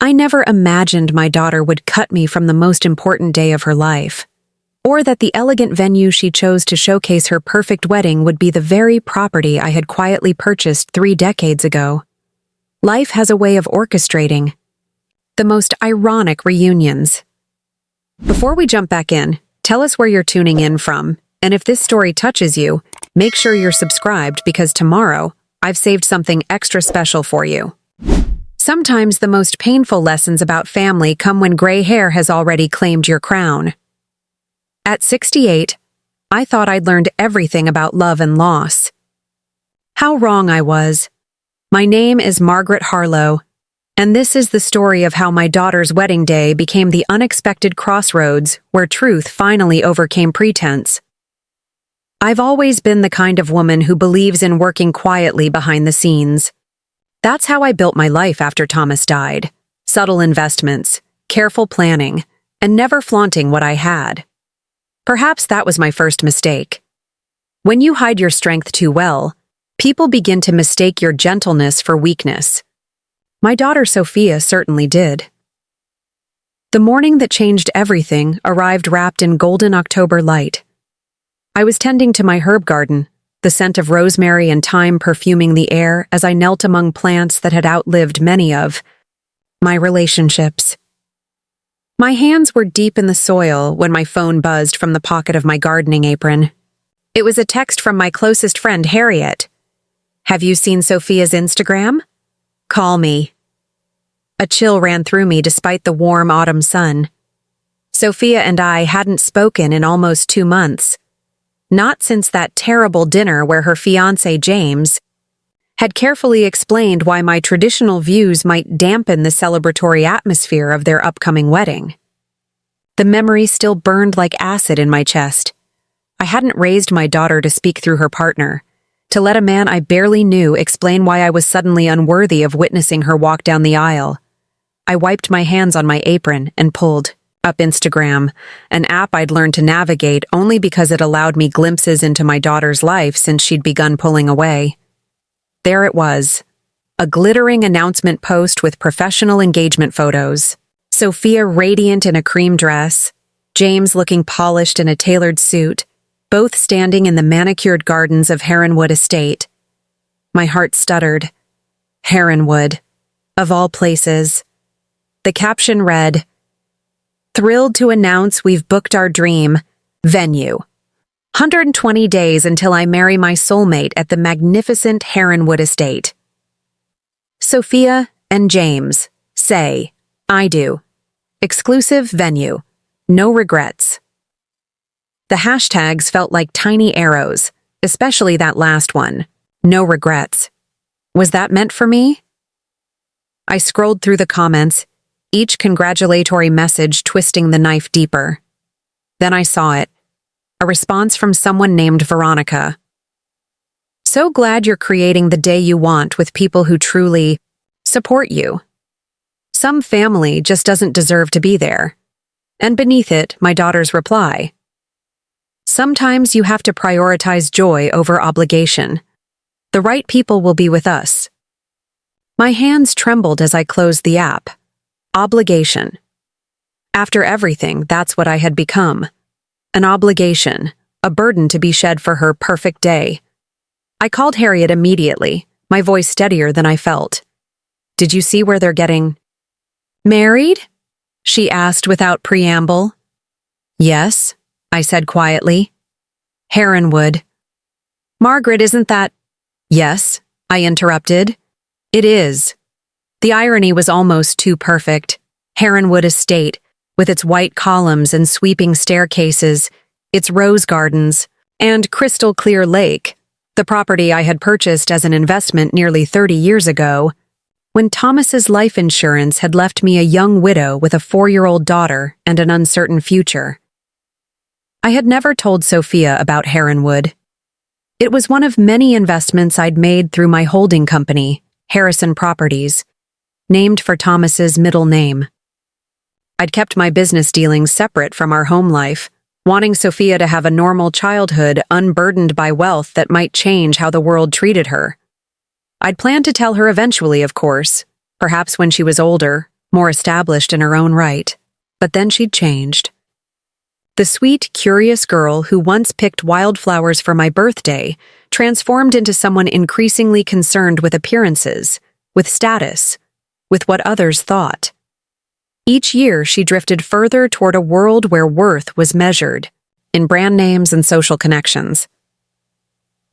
I never imagined my daughter would cut me from the most important day of her life, or that the elegant venue she chose to showcase her perfect wedding would be the very property I had quietly purchased 3 decades ago. Life has a way of orchestrating the most ironic reunions. Before we jump back in, tell us where you're tuning in from, and if this story touches you, make sure you're subscribed because tomorrow, I've saved something extra special for you. Sometimes the most painful lessons about family come when gray hair has already claimed your crown. At 68, I thought I'd learned everything about love and loss. How wrong I was. My name is Margaret Harlow, and this is the story of how my daughter's wedding day became the unexpected crossroads where truth finally overcame pretense. I've always been the kind of woman who believes in working quietly behind the scenes. That's how I built my life after Thomas died. Subtle investments, careful planning, and never flaunting what I had. Perhaps that was my first mistake. When you hide your strength too well, people begin to mistake your gentleness for weakness. My daughter Sophia certainly did. The morning that changed everything arrived wrapped in golden October light. I was tending to my herb garden, the scent of rosemary and thyme perfuming the air as I knelt among plants that had outlived many of my relationships. My hands were deep in the soil when my phone buzzed from the pocket of my gardening apron. It was a text from my closest friend, Harriet. "Have you seen Sophia's Instagram? Call me." A chill ran through me despite the warm autumn sun. Sophia and I hadn't spoken in almost 2 months. Not since that terrible dinner where her fiancé, James, had carefully explained why my traditional views might dampen the celebratory atmosphere of their upcoming wedding. The memory still burned like acid in my chest. I hadn't raised my daughter to speak through her partner, to let a man I barely knew explain why I was suddenly unworthy of witnessing her walk down the aisle. I wiped my hands on my apron and pulled up Instagram, an app I'd learned to navigate only because it allowed me glimpses into my daughter's life since she'd begun pulling away. There it was, a glittering announcement post with professional engagement photos. Sophia radiant in a cream dress, James looking polished in a tailored suit, both standing in the manicured gardens of Heronwood Estate. My heart stuttered. Heronwood, of all places. The caption read, "Thrilled to announce we've booked our dream venue. 120 days until I marry my soulmate at the magnificent Heronwood Estate. Sophia and James say, I do. Exclusive venue. No regrets." The hashtags felt like tiny arrows, especially that last one. No regrets. Was that meant for me? I scrolled through the comments, each congratulatory message twisting the knife deeper. Then I saw it. A response from someone named Veronica. "So glad you're creating the day you want with people who truly support you. Some family just doesn't deserve to be there." And beneath it, my daughter's reply. "Sometimes you have to prioritize joy over obligation. The right people will be with us." My hands trembled as I closed the app. Obligation. After everything, that's what I had become. An obligation, a burden to be shed for her perfect day. I called Harriet immediately, my voice steadier than I felt. "Did you see where they're getting married?" she asked without preamble. "Yes," I said quietly. "Heronwood." "Margaret, isn't that—" "Yes," I interrupted. "It is." The irony was almost too perfect. Heronwood Estate, with its white columns and sweeping staircases, its rose gardens, and crystal-clear lake, the property I had purchased as an investment nearly 30 years ago, when Thomas's life insurance had left me a young widow with a 4-year-old daughter and an uncertain future. I had never told Sophia about Heronwood. It was one of many investments I'd made through my holding company, Harrison Properties, named for Thomas's middle name. I'd kept my business dealings separate from our home life, wanting Sophia to have a normal childhood unburdened by wealth that might change how the world treated her. I'd planned to tell her eventually, of course, perhaps when she was older, more established in her own right. But then she'd changed. The sweet, curious girl who once picked wildflowers for my birthday transformed into someone increasingly concerned with appearances, with status, with what others thought. Each year, she drifted further toward a world where worth was measured in brand names and social connections.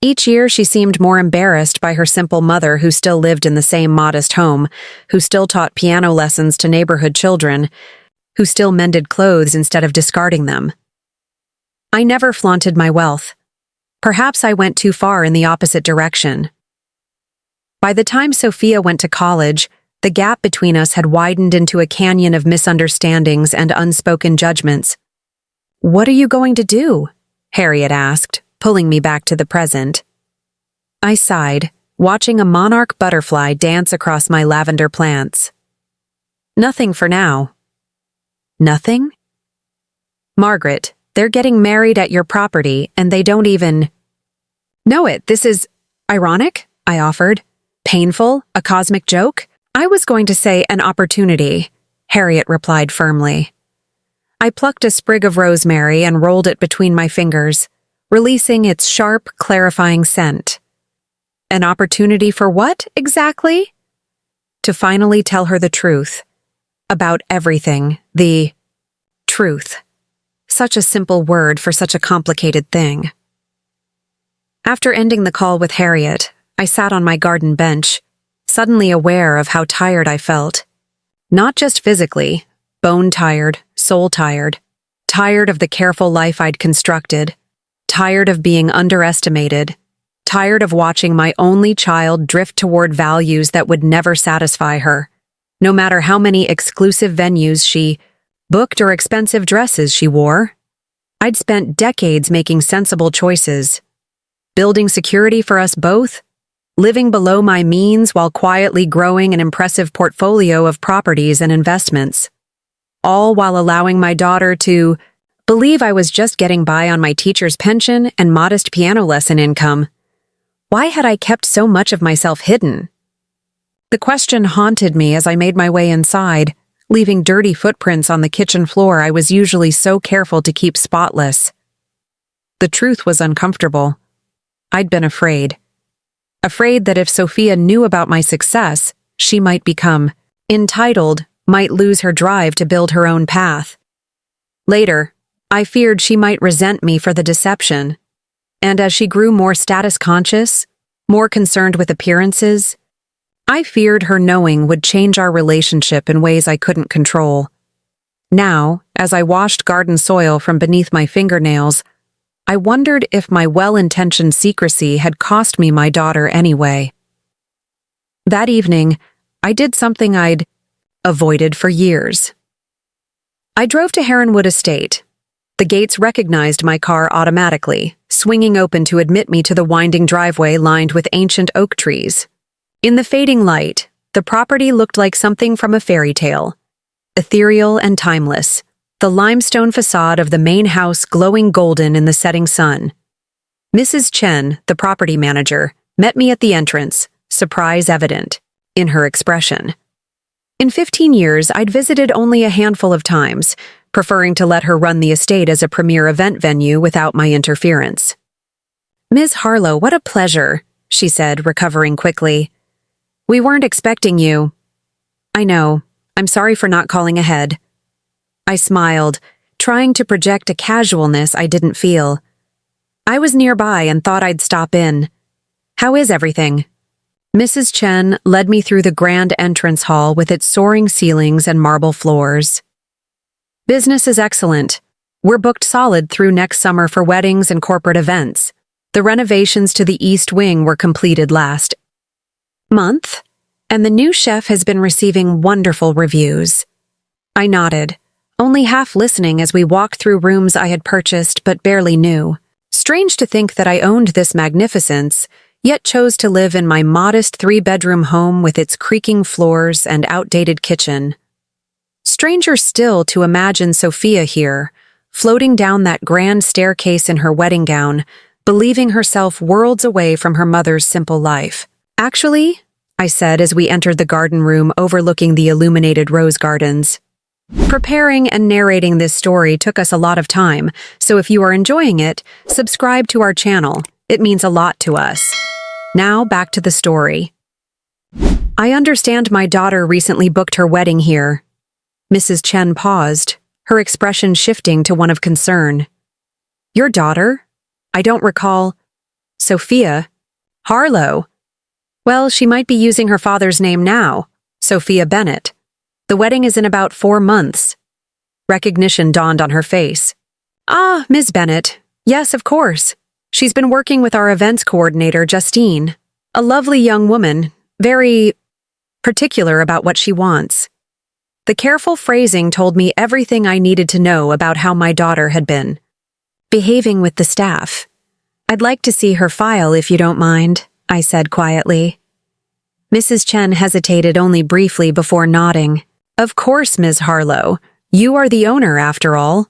Each year, she seemed more embarrassed by her simple mother who still lived in the same modest home, who still taught piano lessons to neighborhood children, who still mended clothes instead of discarding them. I never flaunted my wealth. Perhaps I went too far in the opposite direction. By the time Sophia went to college, the gap between us had widened into a canyon of misunderstandings and unspoken judgments. "What are you going to do?" Harriet asked, pulling me back to the present. I sighed, watching a monarch butterfly dance across my lavender plants. "Nothing for now." "Nothing?" "Margaret, they're getting married at your property and they don't even know it. This is ironic," I offered. "Painful, a cosmic joke?" "I was going to say an opportunity," Harriet replied firmly. I plucked a sprig of rosemary and rolled it between my fingers, releasing its sharp, clarifying scent. An opportunity for what, exactly? To finally tell her the truth. About everything. The truth. Such a simple word for such a complicated thing. After ending the call with Harriet, I sat on my garden bench, suddenly aware of how tired I felt. Not just physically, bone-tired, soul-tired, tired of the careful life I'd constructed, tired of being underestimated, tired of watching my only child drift toward values that would never satisfy her, no matter how many exclusive venues she booked or expensive dresses she wore. I'd spent decades making sensible choices, building security for us both, living below my means while quietly growing an impressive portfolio of properties and investments, all while allowing my daughter to believe I was just getting by on my teacher's pension and modest piano lesson income. Why had I kept so much of myself hidden? The question haunted me as I made my way inside, leaving dirty footprints on the kitchen floor I was usually so careful to keep spotless. The truth was uncomfortable. I'd been afraid. Afraid that if Sophia knew about my success, she might become entitled, might lose her drive to build her own path. Later, I feared she might resent me for the deception. And as she grew more status-conscious, more concerned with appearances, I feared her knowing would change our relationship in ways I couldn't control. Now, as I washed garden soil from beneath my fingernails, I wondered if my well-intentioned secrecy had cost me my daughter anyway. That evening, I did something I'd avoided for years. I drove to Heronwood Estate. The gates recognized my car automatically, swinging open to admit me to the winding driveway lined with ancient oak trees. In the fading light, the property looked like something from a fairy tale, ethereal and timeless, the limestone facade of the main house glowing golden in the setting sun. Mrs. Chen, the property manager, met me at the entrance, surprise evident in her expression. In 15 years, I'd visited only a handful of times, preferring to let her run the estate as a premier event venue without my interference. "Ms. Harlow, what a pleasure," she said, recovering quickly. "We weren't expecting you." "I know. I'm sorry for not calling ahead." I smiled, trying to project a casualness I didn't feel. "I was nearby and thought I'd stop in. How is everything?" Mrs. Chen led me through the grand entrance hall with its soaring ceilings and marble floors. "Business is excellent. We're booked solid through next summer for weddings and corporate events. The renovations to the East Wing were completed last month, and the new chef has been receiving wonderful reviews." I nodded, only half listening as we walked through rooms I had purchased but barely knew. Strange to think that I owned this magnificence, yet chose to live in my modest 3-bedroom home with its creaking floors and outdated kitchen. Stranger still to imagine Sophia here, floating down that grand staircase in her wedding gown, believing herself worlds away from her mother's simple life. Actually, I said as we entered the garden room overlooking the illuminated rose gardens. Preparing and narrating this story took us a lot of time, so if you are enjoying it, subscribe to our channel. It means a lot to us. Now, back to the story. I understand my daughter recently booked her wedding here. Mrs. Chen paused, her expression shifting to one of concern. Your daughter? I don't recall. Sophia? Harlow? Well, she might be using her father's name now, Sophia Bennett. The wedding is in about 4 months. Recognition dawned on her face. Ah, Ms. Bennett. Yes, of course. She's been working with our events coordinator, Justine. A lovely young woman, very particular about what she wants. The careful phrasing told me everything I needed to know about how my daughter had been behaving with the staff. I'd like to see her file if you don't mind, I said quietly. Mrs. Chen hesitated only briefly before nodding. Of course, Ms. Harlow. You are the owner, after all.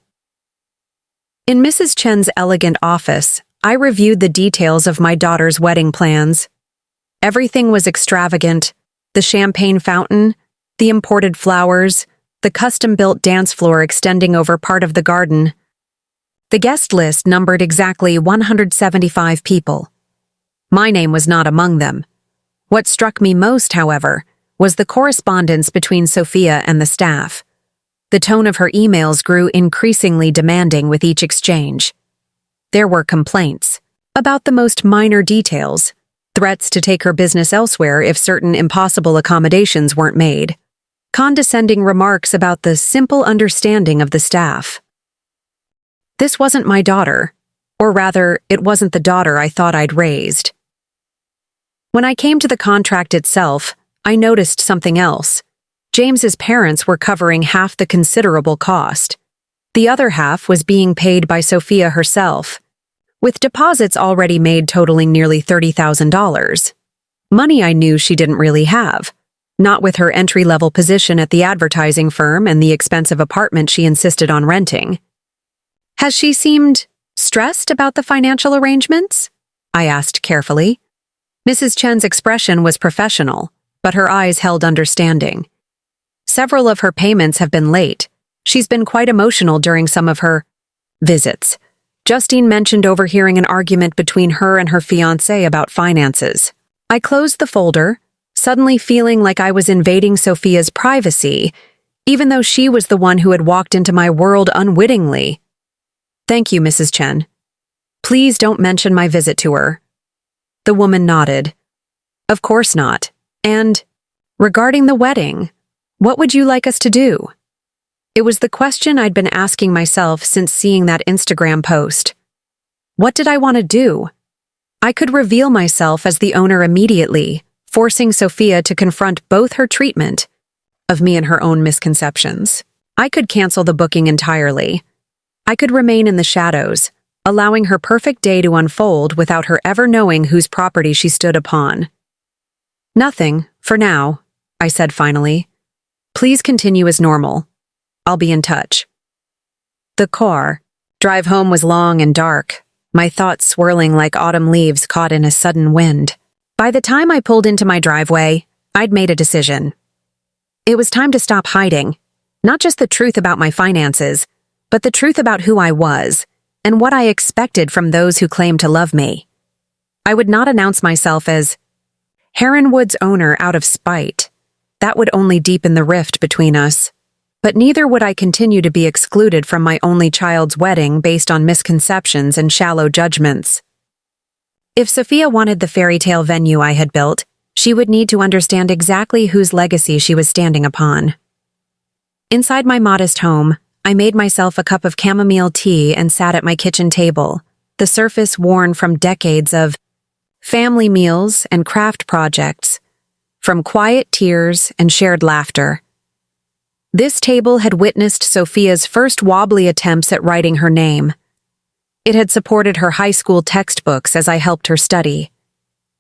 In Mrs. Chen's elegant office, I reviewed the details of my daughter's wedding plans. Everything was extravagant. The champagne fountain, the imported flowers, the custom-built dance floor extending over part of the garden. The guest list numbered exactly 175 people. My name was not among them. What struck me most, however, was the correspondence between Sophia and the staff. The tone of her emails grew increasingly demanding with each exchange. There were complaints about the most minor details, threats to take her business elsewhere if certain impossible accommodations weren't made, condescending remarks about the simple understanding of the staff. This wasn't my daughter, or rather, it wasn't the daughter I thought I'd raised. When I came to the contract itself, I noticed something else. James's parents were covering half the considerable cost. The other half was being paid by Sophia herself, with deposits already made totaling nearly $30,000. Money I knew she didn't really have, not with her entry-level position at the advertising firm and the expensive apartment she insisted on renting. Has she seemed stressed about the financial arrangements? I asked carefully. Mrs. Chen's expression was professional, but her eyes held understanding. Several of her payments have been late. She's been quite emotional during some of her visits. Justine mentioned overhearing an argument between her and her fiancé about finances. I closed the folder, suddenly feeling like I was invading Sophia's privacy, even though she was the one who had walked into my world unwittingly. Thank you, Mrs. Chen. Please don't mention my visit to her. The woman nodded. Of course not. And, regarding the wedding, what would you like us to do? It was the question I'd been asking myself since seeing that Instagram post. What did I want to do? I could reveal myself as the owner immediately, forcing Sophia to confront both her treatment of me and her own misconceptions. I could cancel the booking entirely. I could remain in the shadows, allowing her perfect day to unfold without her ever knowing whose property she stood upon. Nothing, for now, I said finally. Please continue as normal. I'll be in touch. The drive home was long and dark, my thoughts swirling like autumn leaves caught in a sudden wind. By the time I pulled into my driveway, I'd made a decision. It was time to stop hiding, not just the truth about my finances, but the truth about who I was and what I expected from those who claimed to love me. I would not announce myself as Heronwood's owner out of spite. That would only deepen the rift between us. But neither would I continue to be excluded from my only child's wedding based on misconceptions and shallow judgments. If Sophia wanted the fairy tale venue I had built, she would need to understand exactly whose legacy she was standing upon. Inside my modest home, I made myself a cup of chamomile tea and sat at my kitchen table, the surface worn from decades of family meals and craft projects, from quiet tears and shared laughter. This table had witnessed Sophia's first wobbly attempts at writing her name. It had supported her high school textbooks as I helped her study.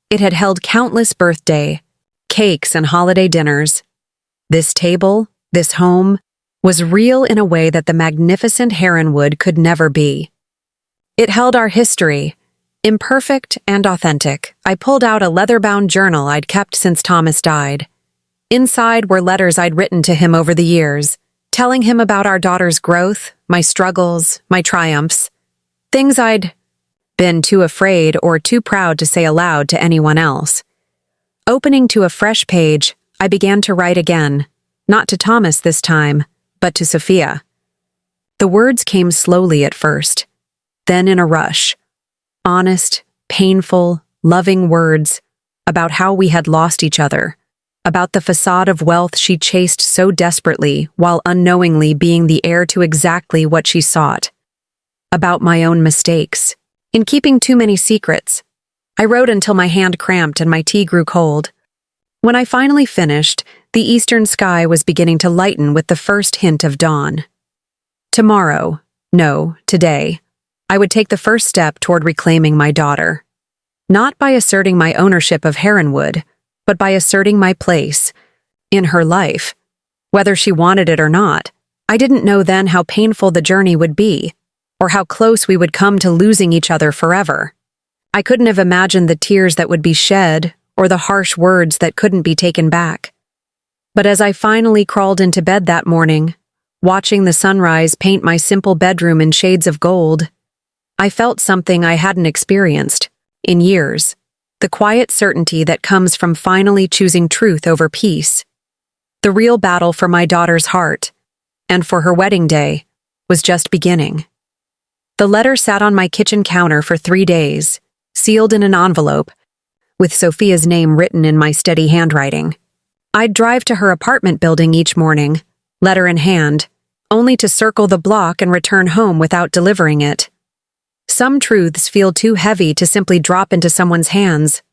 It had held countless birthday, cakes, and holiday dinners. This table, this home, was real in a way that the magnificent Heronwood could never be. It held our history, Imperfect and authentic, I pulled out a leather-bound journal I'd kept since Thomas died. Inside were letters I'd written to him over the years, telling him about our daughter's growth, my struggles, my triumphs, things I'd been too afraid or too proud to say aloud to anyone else. Opening to a fresh page, I began to write again, not to Thomas this time, but to Sophia. The words came slowly at first, then in a rush. Honest, painful, loving words about how we had lost each other, about the facade of wealth she chased so desperately while unknowingly being the heir to exactly what she sought, about my own mistakes, in keeping too many secrets. I wrote until my hand cramped and my tea grew cold. When I finally finished, the eastern sky was beginning to lighten with the first hint of dawn. Tomorrow, no, today, I would take the first step toward reclaiming my daughter. Not by asserting my ownership of Heronwood, but by asserting my place in her life. Whether she wanted it or not, I didn't know then how painful the journey would be, or how close we would come to losing each other forever. I couldn't have imagined the tears that would be shed, or the harsh words that couldn't be taken back. But as I finally crawled into bed that morning, watching the sunrise paint my simple bedroom in shades of gold, I felt something I hadn't experienced in years, the quiet certainty that comes from finally choosing truth over peace. The real battle for my daughter's heart, and for her wedding day, was just beginning. The letter sat on my kitchen counter for 3 days, sealed in an envelope, with Sophia's name written in my steady handwriting. I'd drive to her apartment building each morning, letter in hand, only to circle the block and return home without delivering it. Some truths feel too heavy to simply drop into someone's hands.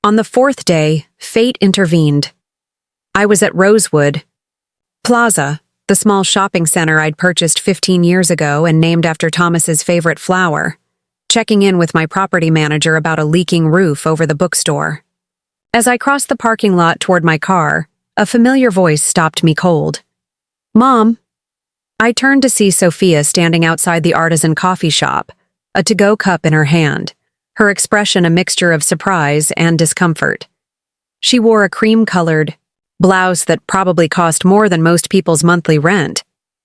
On the 4th day, fate intervened. I was at Rosewood Plaza, the small shopping center I'd purchased 15 years ago and named after Thomas's favorite flower, checking in with my property manager about a leaking roof over the bookstore. As I crossed the parking lot toward my car, a familiar voice stopped me cold. "Mom." I turned to see Sophia standing outside the artisan coffee shop, a to-go cup in her hand, her expression a mixture of surprise and discomfort. She wore a cream-colored blouse that probably cost more than most people's monthly rent.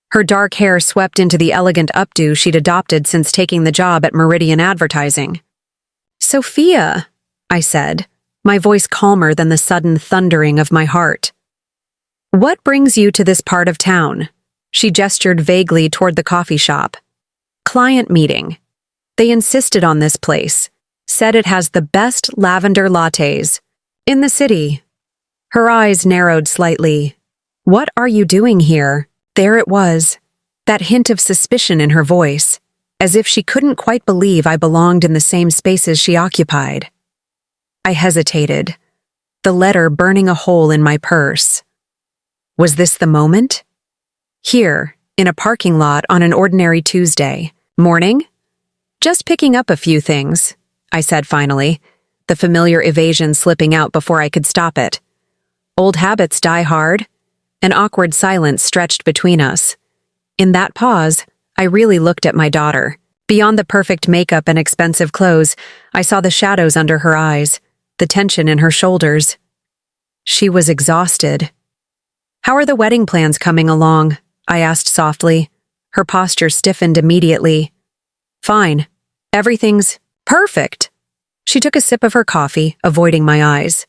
Her dark hair swept into the elegant updo she'd adopted since taking the job at Meridian Advertising. "Sophia," I said, my voice calmer than the sudden thundering of my heart. "What brings you to this part of town?" She gestured vaguely toward the coffee shop. "Client meeting. They insisted on this place, said it has the best lavender lattes in the city." Her eyes narrowed slightly. "What are you doing here?" There it was, that hint of suspicion in her voice, as if she couldn't quite believe I belonged in the same spaces she occupied. I hesitated, the letter burning a hole in my purse. Was this the moment? Here, in a parking lot on an ordinary Tuesday morning? "Just picking up a few things," I said finally, the familiar evasion slipping out before I could stop it. Old habits die hard. An awkward silence stretched between us. In that pause, I really looked at my daughter. Beyond the perfect makeup and expensive clothes, I saw the shadows under her eyes, the tension in her shoulders. She was exhausted. "How are the wedding plans coming along?" I asked softly. Her posture stiffened immediately. "Fine. Everything's perfect." She took a sip of her coffee, avoiding my eyes.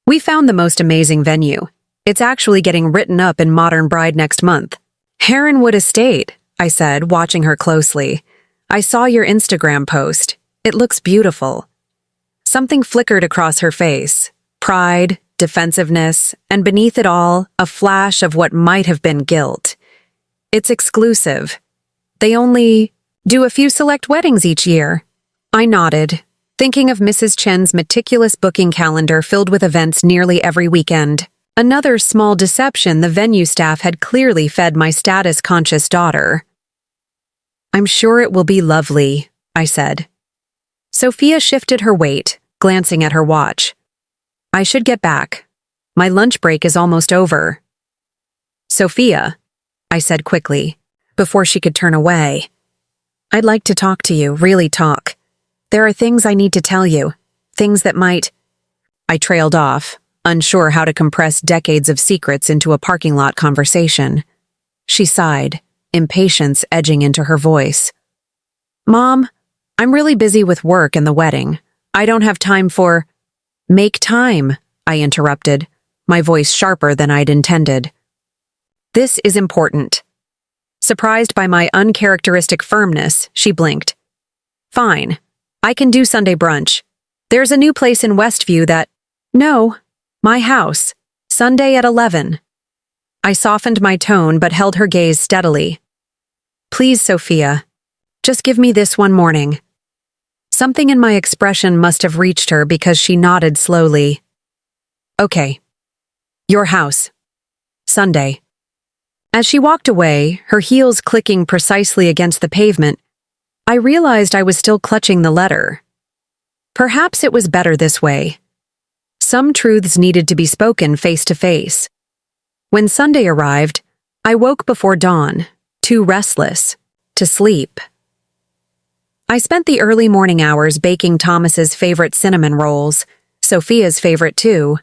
"We found the most amazing venue. It's actually getting written up in Modern Bride next month." "Heronwood Estate," I said, watching her closely. "I saw your Instagram post. It looks beautiful." Something flickered across her face. Pride, defensiveness, and beneath it all, a flash of what might have been guilt. "It's exclusive. They only do a few select weddings each year." I nodded, thinking of Mrs. Chen's meticulous booking calendar filled with events nearly every weekend. Another small deception the venue staff had clearly fed my status-conscious daughter. "I'm sure it will be lovely," I said. Sophia shifted her weight, glancing at her watch. "I should get back. My lunch break is almost over." "Sophia," I said quickly, before she could turn away. "I'd like to talk to you, really talk. There are things I need to tell you. Things that might... I trailed off, unsure how to compress decades of secrets into a parking lot conversation. She sighed, impatience edging into her voice. Mom, I'm really busy with work and the wedding. I don't have time for... Make time, I interrupted, my voice sharper than I'd intended. This is important. Surprised by my uncharacteristic firmness, she blinked. Fine. I can do Sunday brunch. There's a new place in Westview that... No, my house. Sunday at 11. I softened my tone but held her gaze steadily. Please, Sophia. Just give me this one morning. Something in my expression must have reached her because she nodded slowly. Okay. Your house. Sunday. As she walked away, her heels clicking precisely against the pavement, I realized I was still clutching the letter. Perhaps it was better this way. Some truths needed to be spoken face to face. When Sunday arrived, I woke before dawn, too restless to sleep. I spent the early morning hours baking Thomas's favorite cinnamon rolls, Sophia's favorite too,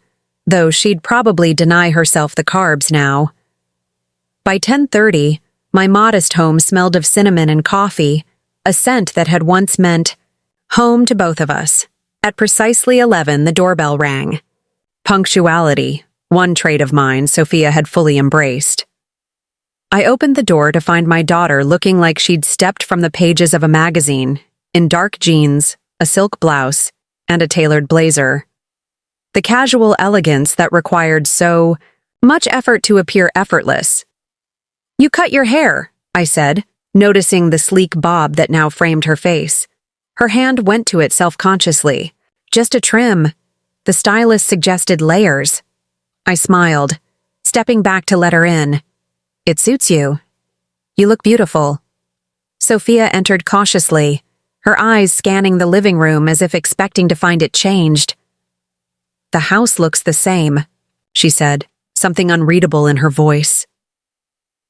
though she'd probably deny herself the carbs now. By 10:30, my modest home smelled of cinnamon and coffee, a scent that had once meant home to both of us. At precisely 11, the doorbell rang. Punctuality, one trait of mine Sophia had fully embraced. I opened the door to find my daughter looking like she'd stepped from the pages of a magazine, in dark jeans, a silk blouse, and a tailored blazer. The casual elegance that required so much effort to appear effortless. You cut your hair, I said, noticing the sleek bob that now framed her face. Her hand went to it self-consciously. Just a trim. The stylist suggested layers. I smiled, stepping back to let her in. It suits you. You look beautiful. Sophia entered cautiously, her eyes scanning the living room as if expecting to find it changed. The house looks the same, she said, something unreadable in her voice.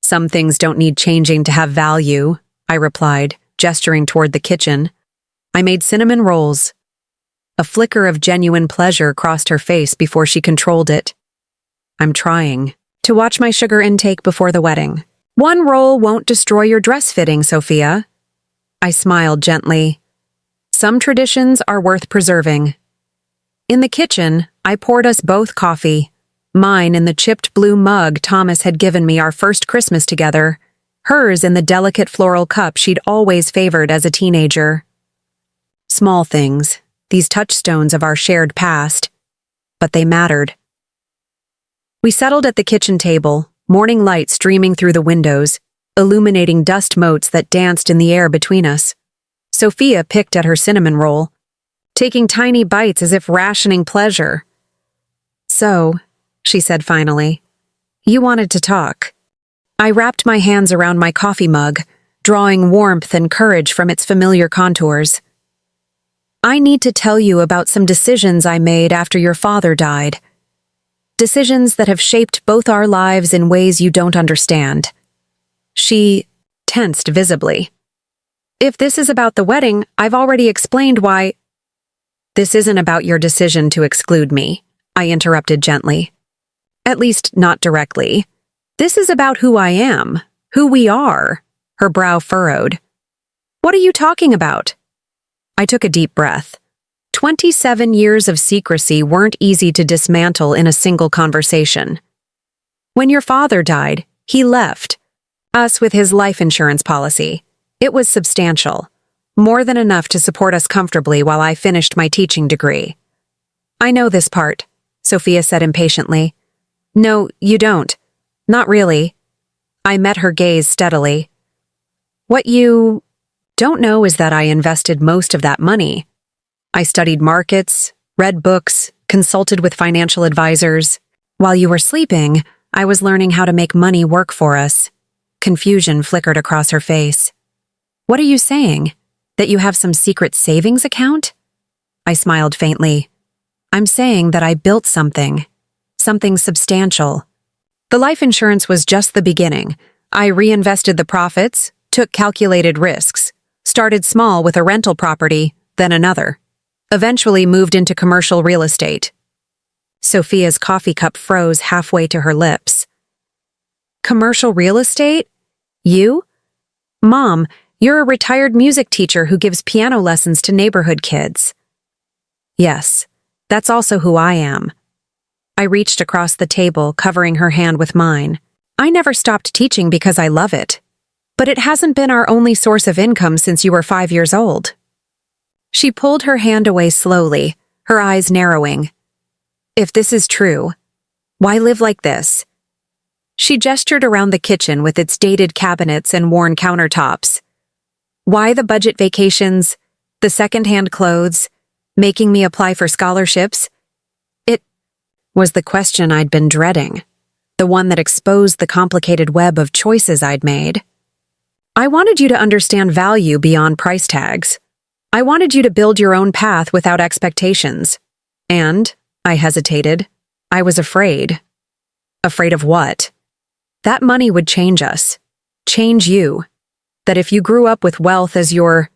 Some things don't need changing to have value, I replied, gesturing toward the kitchen. I made cinnamon rolls. A flicker of genuine pleasure crossed her face before she controlled it. I'm trying to watch my sugar intake before the wedding. One roll won't destroy your dress fitting, Sophia. I smiled gently. Some traditions are worth preserving. In the kitchen, I poured us both coffee, mine in the chipped blue mug Thomas had given me our first Christmas together, hers in the delicate floral cup she'd always favored as a teenager. Small things, these touchstones of our shared past, but they mattered. We settled at the kitchen table, morning light streaming through the windows, illuminating dust motes that danced in the air between us. Sophia picked at her cinnamon roll, taking tiny bites as if rationing pleasure. So, she said finally, you wanted to talk. I wrapped my hands around my coffee mug, drawing warmth and courage from its familiar contours. I need to tell you about some decisions I made after your father died. Decisions that have shaped both our lives in ways you don't understand. She tensed visibly. If this is about the wedding, I've already explained why... This isn't about your decision to exclude me, I interrupted gently. At least not directly. This is about who I am, who we are. Her brow furrowed. What are you talking about? I took a deep breath. 27 years of secrecy weren't easy to dismantle in a single conversation. When your father died, he left us with his life insurance policy. It was substantial, more than enough to support us comfortably while I finished my teaching degree. I know this part, Sophia said impatiently. No, you don't. Not really. I met her gaze steadily. What you don't know is that I invested most of that money. I studied markets, read books, consulted with financial advisors. While you were sleeping, I was learning how to make money work for us. Confusion flickered across her face. What are you saying? That you have some secret savings account? I smiled faintly. I'm saying that I built something substantial. The life insurance was just the beginning. I reinvested the profits, took calculated risks, started small with a rental property, then another. Eventually moved into commercial real estate. Sophia's coffee cup froze halfway to her lips. Commercial real estate? You? Mom, you're a retired music teacher who gives piano lessons to neighborhood kids. Yes, that's also who I am. I reached across the table, covering her hand with mine. I never stopped teaching because I love it. But it hasn't been our only source of income since you were 5 years old. She pulled her hand away slowly, her eyes narrowing. If this is true, why live like this? She gestured around the kitchen with its dated cabinets and worn countertops. Why the budget vacations, the second-hand clothes, making me apply for scholarships? It was the question I'd been dreading, the one that exposed the complicated web of choices I'd made. I wanted you to understand value beyond price tags. I wanted you to build your own path without expectations. And, I hesitated, I was afraid. Afraid of what? That money would change us. Change you. That if you grew up with wealth as your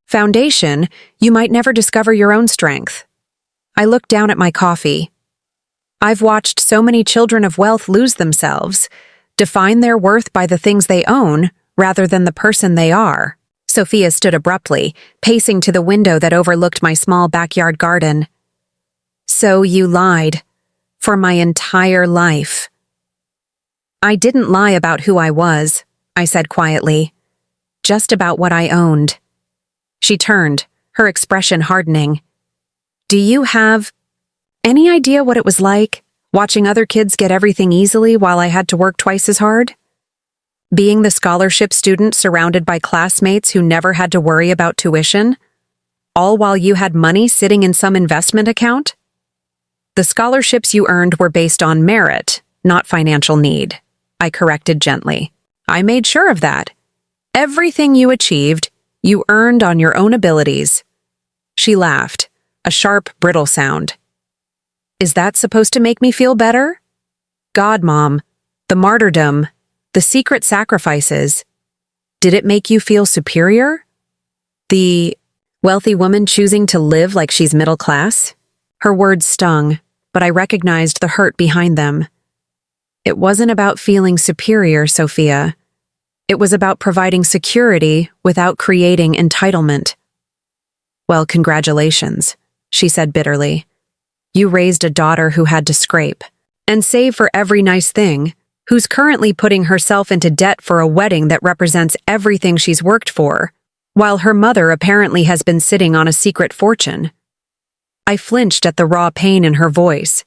foundation, you might never discover your own strength. I looked down at my coffee. I've watched so many children of wealth lose themselves, define their worth by the things they own rather than the person they are. Sophia stood abruptly, pacing to the window that overlooked my small backyard garden. So you lied. For my entire life. I didn't lie about who I was, I said quietly. Just about what I owned. She turned, her expression hardening. Do you have any idea what it was like, watching other kids get everything easily while I had to work twice as hard? Being the scholarship student surrounded by classmates who never had to worry about tuition? All while you had money sitting in some investment account? The scholarships you earned were based on merit, not financial need, I corrected gently. I made sure of that. Everything you achieved, you earned on your own abilities. She laughed, a sharp, brittle sound. Is that supposed to make me feel better? God, Mom, the martyrdom, the secret sacrifices. Did it make you feel superior? The wealthy woman choosing to live like she's middle class? Her words stung, but I recognized the hurt behind them. It wasn't about feeling superior, Sophia. It was about providing security without creating entitlement. Well, congratulations, she said bitterly. You raised a daughter who had to scrape and save for every nice thing, who's currently putting herself into debt for a wedding that represents everything she's worked for, while her mother apparently has been sitting on a secret fortune. I flinched at the raw pain in her voice.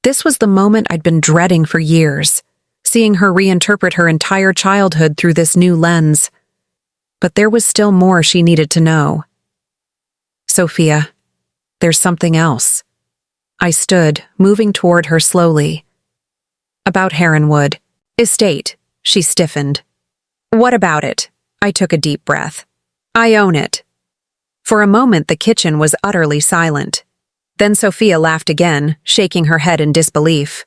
This was the moment I'd been dreading for years, seeing her reinterpret her entire childhood through this new lens. But there was still more she needed to know. Sophia, there's something else. I stood, moving toward her slowly. About Heronwood. Estate, she stiffened. What about it? I took a deep breath. I own it. For a moment the kitchen was utterly silent. Then Sophia laughed again, shaking her head in disbelief.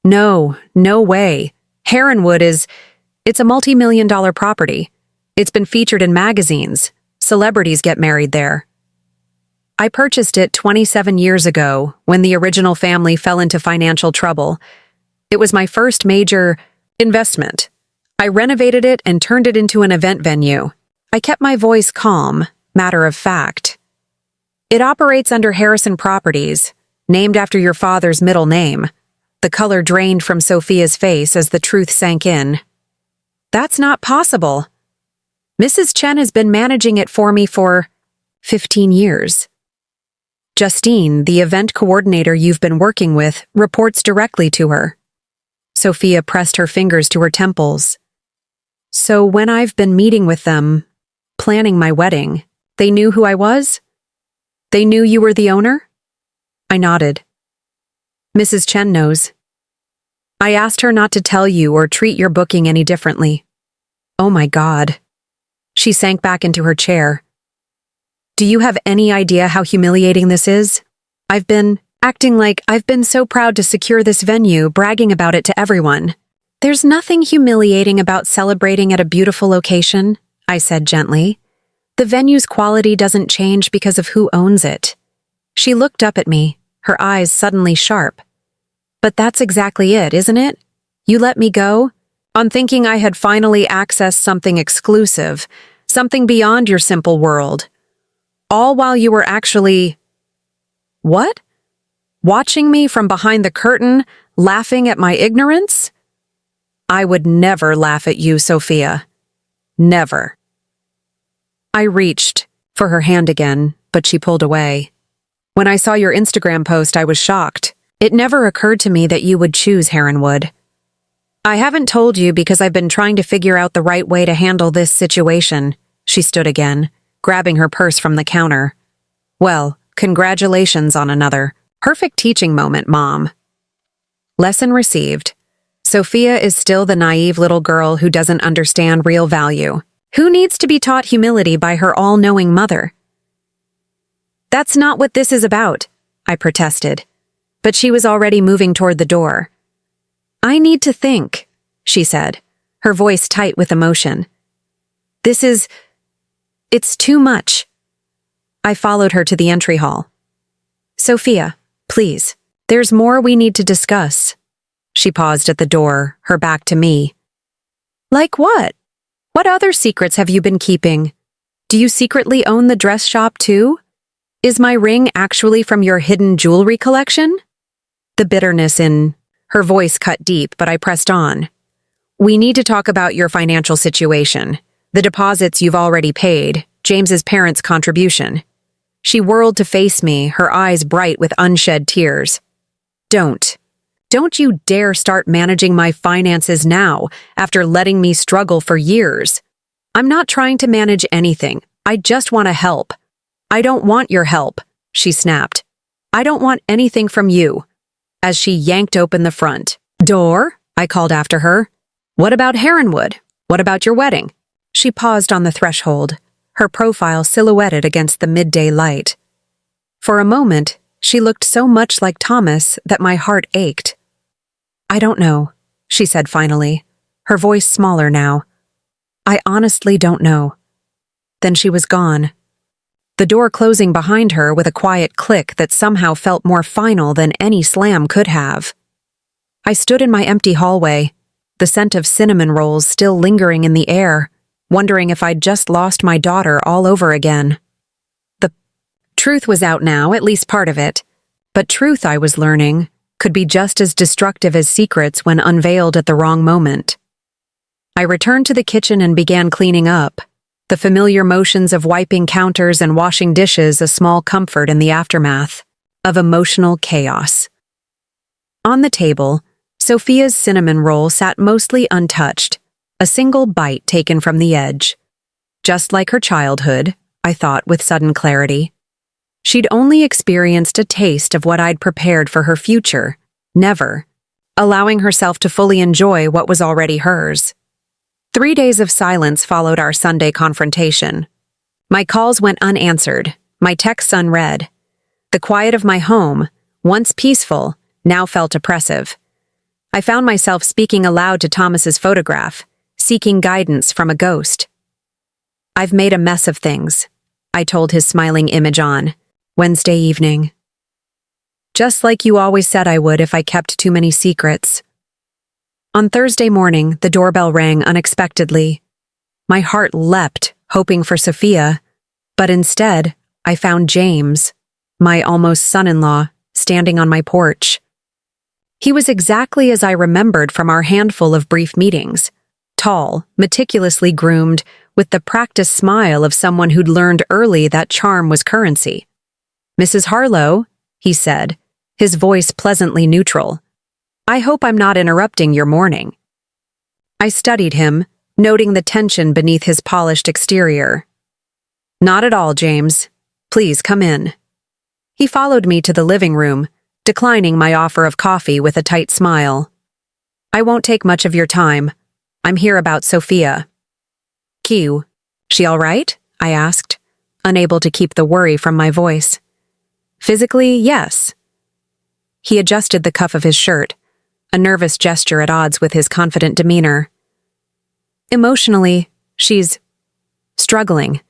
No way. Heronwood it's a multi-million-dollar property. It's been featured in magazines. Celebrities get married there. I purchased it 27 years ago when the original family fell into financial trouble. It was my first major investment. I renovated it and turned it into an event venue. I kept my voice calm, matter of fact. It operates under Harrison Properties, named after your father's middle name. The color drained from Sophia's face as the truth sank in. That's not possible. Mrs. Chen has been managing it for me for 15 years. Justine, the event coordinator you've been working with, reports directly to her. Sophia pressed her fingers to her temples. So when I've been meeting with them, planning my wedding, they knew who I was? They knew you were the owner? I nodded. Mrs. Chen knows. I asked her not to tell you or treat your booking any differently. Oh my God. She sank back into her chair. Do you have any idea how humiliating this is? I've been acting like I've been so proud to secure this venue, bragging about it to everyone. There's nothing humiliating about celebrating at a beautiful location, I said gently. The venue's quality doesn't change because of who owns it. She looked up at me, her eyes suddenly sharp. But that's exactly it, isn't it? You let me go on thinking I had finally accessed something exclusive, something beyond your simple world. All while you were actually... What? Watching me from behind the curtain, laughing at my ignorance? I would never laugh at you, Sophia. Never. I reached for her hand again, but she pulled away. When I saw your Instagram post, I was shocked. It never occurred to me that you would choose Heronwood. I haven't told you because I've been trying to figure out the right way to handle this situation. She stood again, grabbing her purse from the counter. Well, congratulations on another perfect teaching moment, Mom. Lesson received. Sophia is still the naive little girl who doesn't understand real value. Who needs to be taught humility by her all-knowing mother? That's not what this is about, I protested. But she was already moving toward the door. I need to think, she said, her voice tight with emotion. It's too much. I followed her to the entry hall. Sophia, please, there's more we need to discuss. She paused at the door, her back to me. Like what? What other secrets have you been keeping? Do you secretly own the dress shop too? Is my ring actually from your hidden jewelry collection? The bitterness in her voice cut deep, but I pressed on. We need to talk about your financial situation, the deposits you've already paid, James's parents' contribution. She whirled to face me, her eyes bright with unshed tears. Don't you dare start managing my finances now, after letting me struggle for years. I'm not trying to manage anything. I just want to help. I don't want your help, she snapped. I don't want anything from you. As she yanked open the front door, I called after her. What about Heronwood? What about your wedding? She paused on the threshold, her profile silhouetted against the midday light. For a moment, she looked so much like Thomas that my heart ached. I don't know, she said finally, her voice smaller now. I honestly don't know. Then she was gone. The door closing behind her with a quiet click that somehow felt more final than any slam could have. I stood in my empty hallway, the scent of cinnamon rolls still lingering in the air, wondering if I'd just lost my daughter all over again. The truth was out now, at least part of it, but truth, I was learning, could be just as destructive as secrets when unveiled at the wrong moment. I returned to the kitchen and began cleaning up, the familiar motions of wiping counters and washing dishes a small comfort in the aftermath of emotional chaos. On the table, Sophia's cinnamon roll sat mostly untouched, a single bite taken from the edge. Just like her childhood, I thought with sudden clarity. She'd only experienced a taste of what I'd prepared for her future, never allowing herself to fully enjoy what was already hers. 3 days of silence followed our Sunday confrontation. My calls went unanswered, my texts unread. The quiet of my home, once peaceful, now felt oppressive. I found myself speaking aloud to Thomas's photograph, seeking guidance from a ghost. I've made a mess of things, I told his smiling image on Wednesday evening. Just like you always said I would if I kept too many secrets. On Thursday morning, the doorbell rang unexpectedly. My heart leapt, hoping for Sophia, but instead, I found James, my almost son-in-law, standing on my porch. He was exactly as I remembered from our handful of brief meetings, tall, meticulously groomed, with the practiced smile of someone who'd learned early that charm was currency. Mrs. Harlow, he said, his voice pleasantly neutral. I hope I'm not interrupting your morning. I studied him, noting the tension beneath his polished exterior. Not at all, James. Please come in. He followed me to the living room, declining my offer of coffee with a tight smile. I won't take much of your time. I'm here about Sophia. Q. She all right? I asked, unable to keep the worry from my voice. Physically, yes. He adjusted the cuff of his shirt, a nervous gesture at odds with his confident demeanor. Emotionally, she's struggling.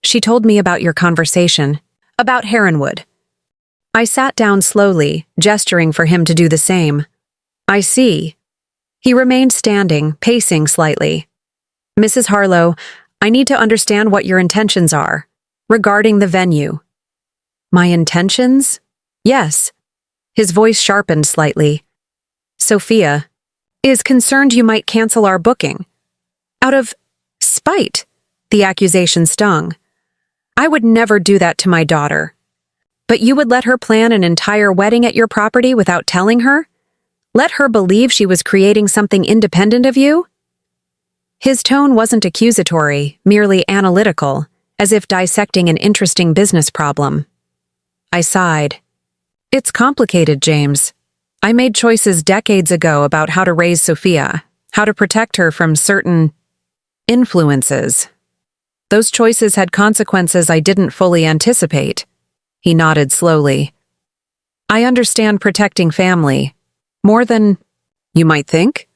She told me about your conversation, about Heronwood. I sat down slowly, gesturing for him to do the same. I see. He remained standing, pacing slightly. Mrs. Harlow, I need to understand what your intentions are, regarding the venue. My intentions? Yes. His voice sharpened slightly. Sophia is concerned you might cancel our booking. Out of spite, the accusation stung. I would never do that to my daughter. But you would let her plan an entire wedding at your property without telling her? Let her believe she was creating something independent of you? His tone wasn't accusatory, merely analytical, as if dissecting an interesting business problem. I sighed. It's complicated, James. I made choices decades ago about how to raise Sophia, how to protect her from certain influences. Those choices had consequences I didn't fully anticipate. He nodded slowly. I understand protecting family. More than you might think?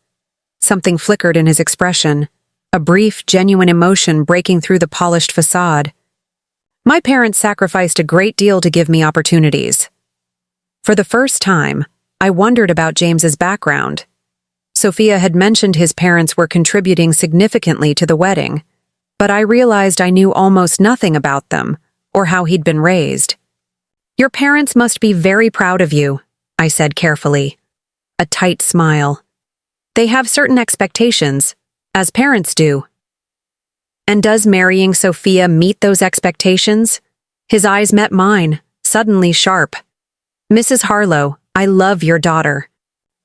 Something flickered in his expression, a brief, genuine emotion breaking through the polished facade. My parents sacrificed a great deal to give me opportunities. For the first time, I wondered about James's background. Sophia had mentioned his parents were contributing significantly to the wedding, but I realized I knew almost nothing about them, or how he'd been raised. Your parents must be very proud of you, I said carefully. A tight smile. They have certain expectations, as parents do. And does marrying Sophia meet those expectations? His eyes met mine, suddenly sharp. Mrs. Harlow, I love your daughter.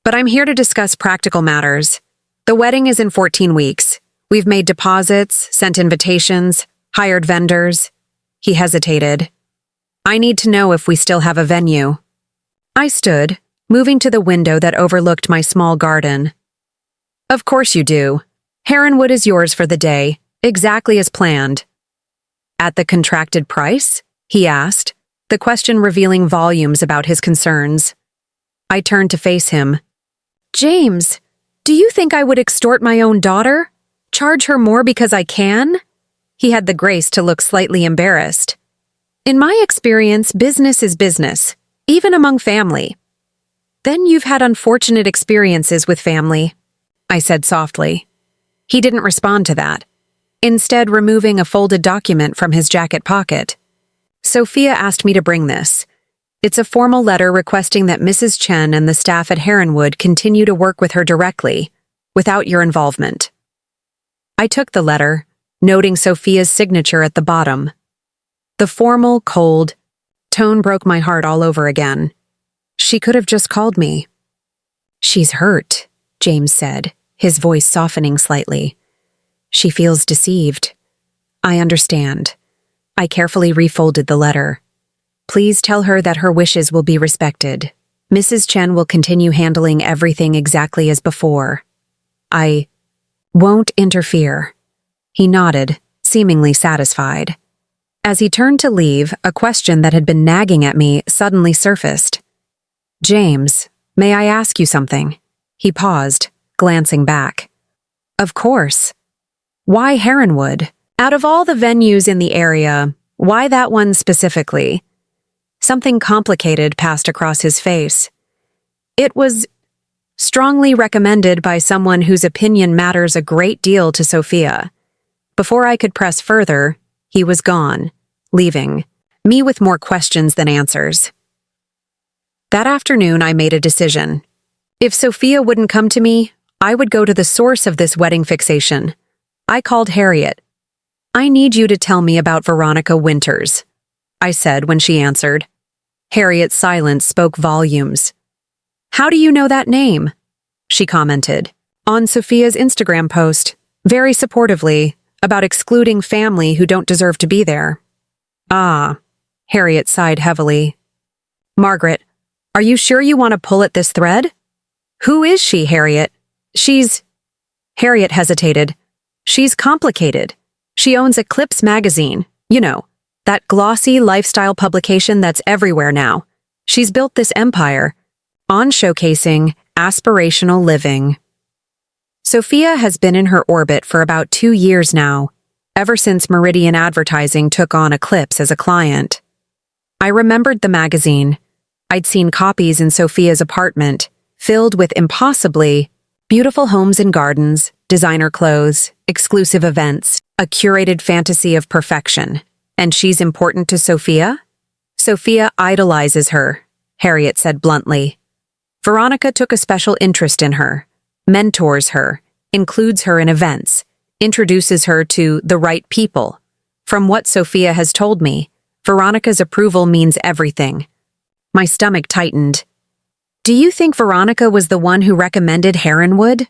But I'm here to discuss practical matters. The wedding is in 14 weeks. We've made deposits, sent invitations, hired vendors. He hesitated. I need to know if we still have a venue. I stood, moving to the window that overlooked my small garden. Of course you do. Heronwood is yours for the day, exactly as planned. At the contracted price? He asked, the question revealing volumes about his concerns. I turned to face him. James, do you think I would extort my own daughter? Charge her more because I can? He had the grace to look slightly embarrassed. In my experience, business is business, even among family. Then you've had unfortunate experiences with family, I said softly. He didn't respond to that, instead removing a folded document from his jacket pocket. Sophia asked me to bring this. It's a formal letter requesting that Mrs. Chen and the staff at Heronwood continue to work with her directly, without your involvement. I took the letter, noting Sophia's signature at the bottom. The formal, cold tone broke my heart all over again. She could have just called me. She's hurt, James said, his voice softening slightly. She feels deceived. I understand. I carefully refolded the letter. Please tell her that her wishes will be respected. Mrs. Chen will continue handling everything exactly as before. I won't interfere. He nodded, seemingly satisfied. As he turned to leave, a question that had been nagging at me suddenly surfaced. James, may I ask you something? He paused, glancing back. Of course. Why Heronwood? Out of all the venues in the area, why that one specifically? Something complicated passed across his face. It was strongly recommended by someone whose opinion matters a great deal to Sophia. Before I could press further, he was gone, leaving me with more questions than answers. That afternoon, I made a decision. If Sophia wouldn't come to me, I would go to the source of this wedding fixation. I called Harriet. I need you to tell me about Veronica Winters, I said when she answered. Harriet's silence spoke volumes. How do you know that name? She commented. On Sophia's Instagram post, very supportively, about excluding family who don't deserve to be there. Ah, Harriet sighed heavily. Margaret, are you sure you want to pull at this thread? Who is she, Harriet? Harriet hesitated. She's complicated. She owns Eclipse magazine, you know, that glossy lifestyle publication that's everywhere now. She's built this empire on showcasing aspirational living. Sophia has been in her orbit for about 2 years now, ever since Meridian Advertising took on Eclipse as a client. I remembered the magazine. I'd seen copies in Sophia's apartment, filled with impossibly beautiful homes and gardens, designer clothes, exclusive events, a curated fantasy of perfection. And she's important to Sophia? Sophia idolizes her, Harriet said bluntly. Veronica took a special interest in her, mentors her, includes her in events, introduces her to the right people. From what Sophia has told me, Veronica's approval means everything. My stomach tightened. Do you think Veronica was the one who recommended Heronwood?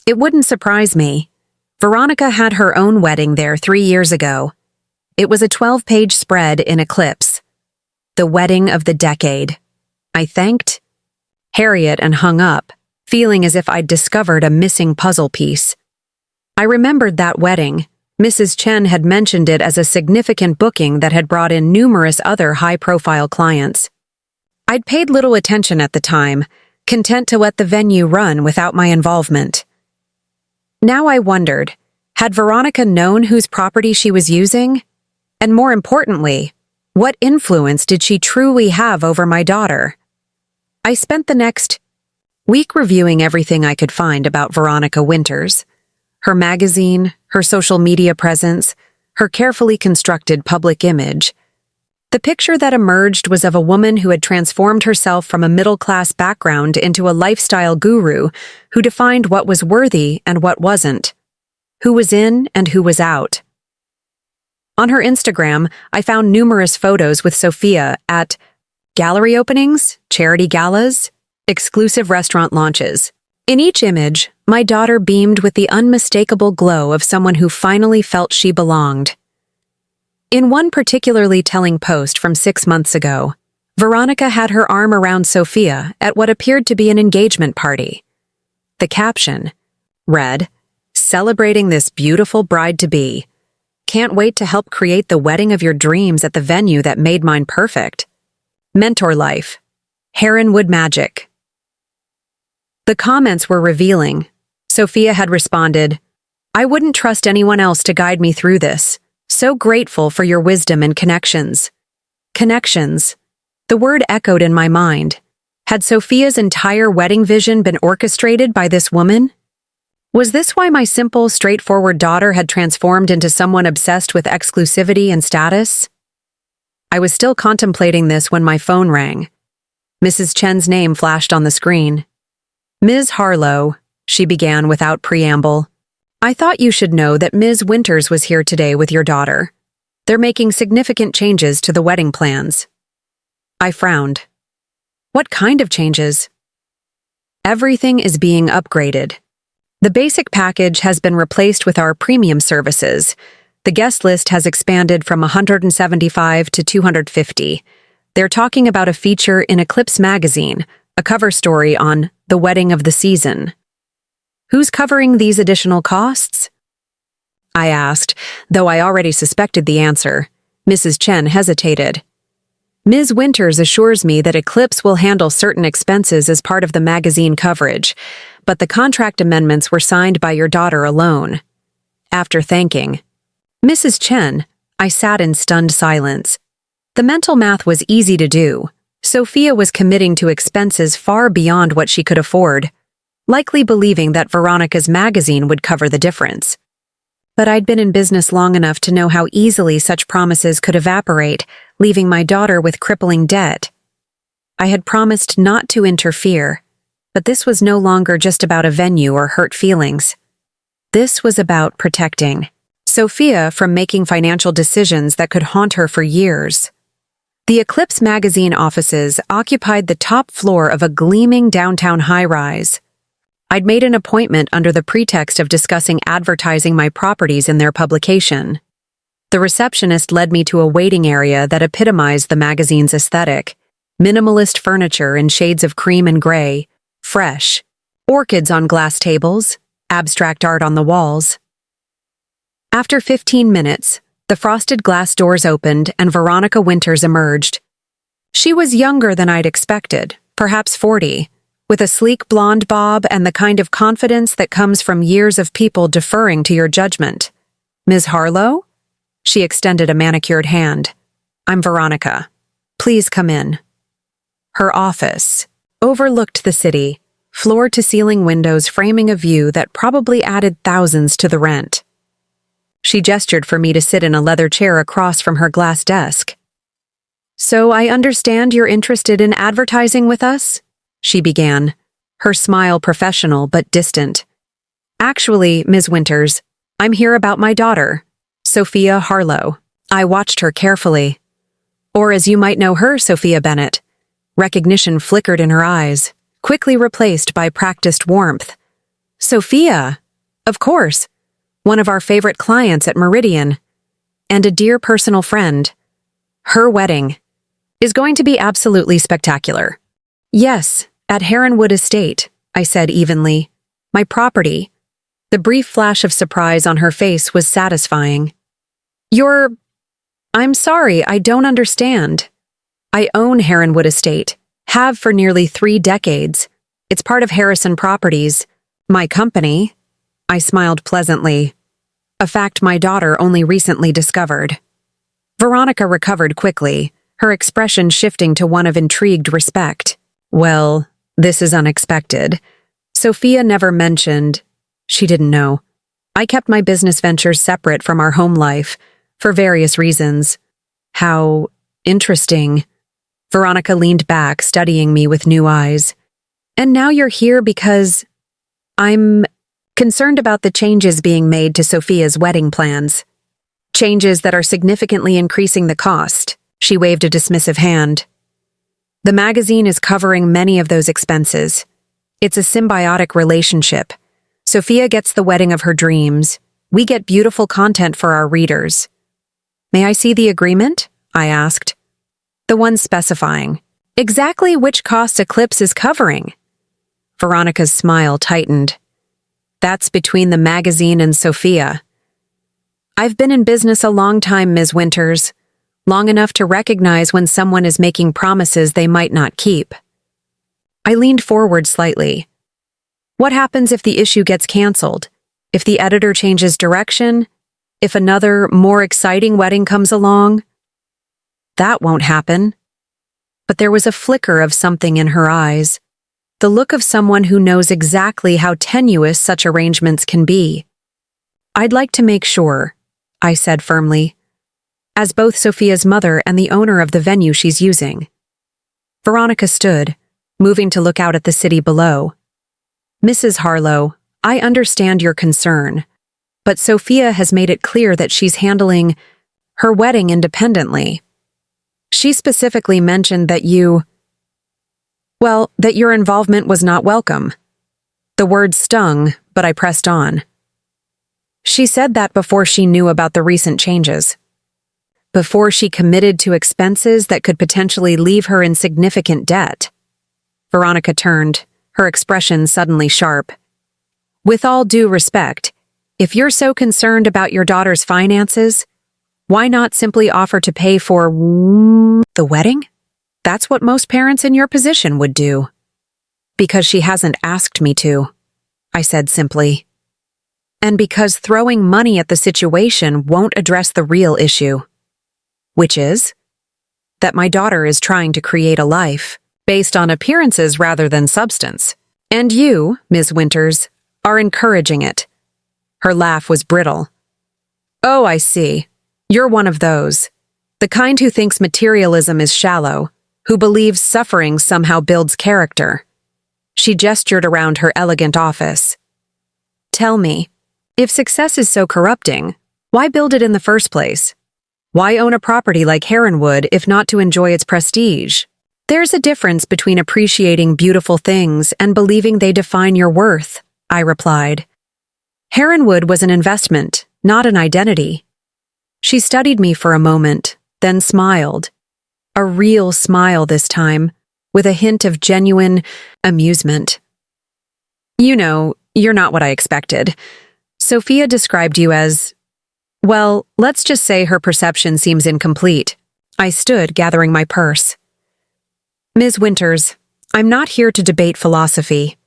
It wouldn't surprise me. Veronica had her own wedding there 3 years ago. It was a 12-page spread in Eclipse. The wedding of the decade. I thanked Harriet and hung up, feeling as if I'd discovered a missing puzzle piece. I remembered that wedding. Mrs. Chen had mentioned it as a significant booking that had brought in numerous other high-profile clients. I'd paid little attention at the time, content to let the venue run without my involvement. Now I wondered, had Veronica known whose property she was using? And more importantly, what influence did she truly have over my daughter? I spent the next week reviewing everything I could find about Veronica Winters. Her magazine, her social media presence, her carefully constructed public image. The picture that emerged was of a woman who had transformed herself from a middle-class background into a lifestyle guru who defined what was worthy and what wasn't, who was in and who was out. On her Instagram, I found numerous photos with Sophia at gallery openings, charity galas, exclusive restaurant launches. In each image, my daughter beamed with the unmistakable glow of someone who finally felt she belonged. In one particularly telling post from 6 months ago, Veronica had her arm around Sophia at what appeared to be an engagement party. The caption read, "Celebrating this beautiful bride-to-be. Can't wait to help create the wedding of your dreams at the venue that made mine perfect. Mentor life. Heronwood magic." The comments were revealing. Sophia had responded, "I wouldn't trust anyone else to guide me through this. So grateful for your wisdom and connections." Connections. The word echoed in my mind. Had Sophia's entire wedding vision been orchestrated by this woman? Was this why my simple, straightforward daughter had transformed into someone obsessed with exclusivity and status? I was still contemplating this when my phone rang. Mrs. Chen's name flashed on the screen. "Ms. Harlow," she began without preamble. "I thought you should know that Ms. Winters was here today with your daughter. They're making significant changes to the wedding plans." I frowned. What kind of changes? Everything is being upgraded. The basic package has been replaced with our premium services. The guest list has expanded from 175 to 250. They're talking about a feature in Eclipse magazine, a cover story on the wedding of the season. Who's covering these additional costs? I asked, though I already suspected the answer. Mrs. Chen hesitated. Ms. Winters assures me that Eclipse will handle certain expenses as part of the magazine coverage, but the contract amendments were signed by your daughter alone. After thanking Mrs. Chen, I sat in stunned silence. The mental math was easy to do. Sophia was committing to expenses far beyond what she could afford, likely believing that Veronica's magazine would cover the difference. But I'd been in business long enough to know how easily such promises could evaporate, leaving my daughter with crippling debt. I had promised not to interfere, but this was no longer just about a venue or hurt feelings. This was about protecting Sophia from making financial decisions that could haunt her for years. The Eclipse magazine offices occupied the top floor of a gleaming downtown high-rise. I'd made an appointment under the pretext of discussing advertising my properties in their publication. The receptionist led me to a waiting area that epitomized the magazine's aesthetic. Minimalist furniture in shades of cream and gray, fresh, orchids on glass tables, abstract art on the walls. After 15 minutes, the frosted glass doors opened and Veronica Winters emerged. She was younger than I'd expected, perhaps 40, with a sleek blonde bob and the kind of confidence that comes from years of people deferring to your judgment. Ms. Harlow? She extended a manicured hand. I'm Veronica. Please come in. Her office overlooked the city, floor-to-ceiling windows framing a view that probably added thousands to the rent. She gestured for me to sit in a leather chair across from her glass desk. So I understand you're interested in advertising with us? She began, her smile professional but distant. Actually, Ms. Winters, I'm here about my daughter, Sophia Harlow. I watched her carefully. Or as you might know her, Sophia Bennett. Recognition flickered in her eyes, quickly replaced by practiced warmth. Sophia! Of course. One of our favorite clients at Meridian. And a dear personal friend. Her wedding is going to be absolutely spectacular. Yes, at Heronwood Estate, I said evenly. My property. The brief flash of surprise on her face was satisfying. I'm sorry, I don't understand. I own Heronwood Estate, have for nearly 3 decades. It's part of Harrison Properties, my company. I smiled pleasantly, a fact my daughter only recently discovered. Veronica recovered quickly, her expression shifting to one of intrigued respect. Well, this is unexpected. Sophia never mentioned. She didn't know. I kept my business ventures separate from our home life, for various reasons. How interesting. Veronica leaned back, studying me with new eyes. And now you're here because I'm concerned about the changes being made to Sophia's wedding plans. Changes that are significantly increasing the cost. She waved a dismissive hand. The magazine is covering many of those expenses. It's a symbiotic relationship. Sophia gets the wedding of her dreams. We get beautiful content for our readers. May I see the agreement? I asked. The one specifying exactly which cost Eclipse is covering. Veronica's smile tightened. That's between the magazine and Sophia. I've been in business a long time, Ms. Winters. Long enough to recognize when someone is making promises they might not keep. I leaned forward slightly. What happens if the issue gets canceled? If the editor changes direction? If another, more exciting wedding comes along? That won't happen. But there was a flicker of something in her eyes, the look of someone who knows exactly how tenuous such arrangements can be. I'd like to make sure, I said firmly, as both Sophia's mother and the owner of the venue she's using. Veronica stood, moving to look out at the city below. Mrs. Harlow, I understand your concern, but Sophia has made it clear that she's handling her wedding independently. She specifically mentioned that that your involvement was not welcome. The word stung, but I pressed on. She said that before she knew about the recent changes. Before she committed to expenses that could potentially leave her in significant debt. Veronica turned, her expression suddenly sharp. With all due respect, if you're so concerned about your daughter's finances, why not simply offer to pay for the wedding? That's what most parents in your position would do. Because she hasn't asked me to, I said simply. And because throwing money at the situation won't address the real issue. Which is that my daughter is trying to create a life based on appearances rather than substance. And you, Ms. Winters, are encouraging it. Her laugh was brittle. Oh, I see. You're one of those. The kind who thinks materialism is shallow, who believes suffering somehow builds character. She gestured around her elegant office. Tell me, if success is so corrupting, why build it in the first place? Why own a property like Heronwood if not to enjoy its prestige? There's a difference between appreciating beautiful things and believing they define your worth, I replied. Heronwood was an investment, not an identity. She studied me for a moment, then smiled. A real smile this time, with a hint of genuine amusement. You know, you're not what I expected. Sophia described you as, well, let's just say her perception seems incomplete. I stood, gathering my purse. Ms. Winters, I'm not here to debate philosophy.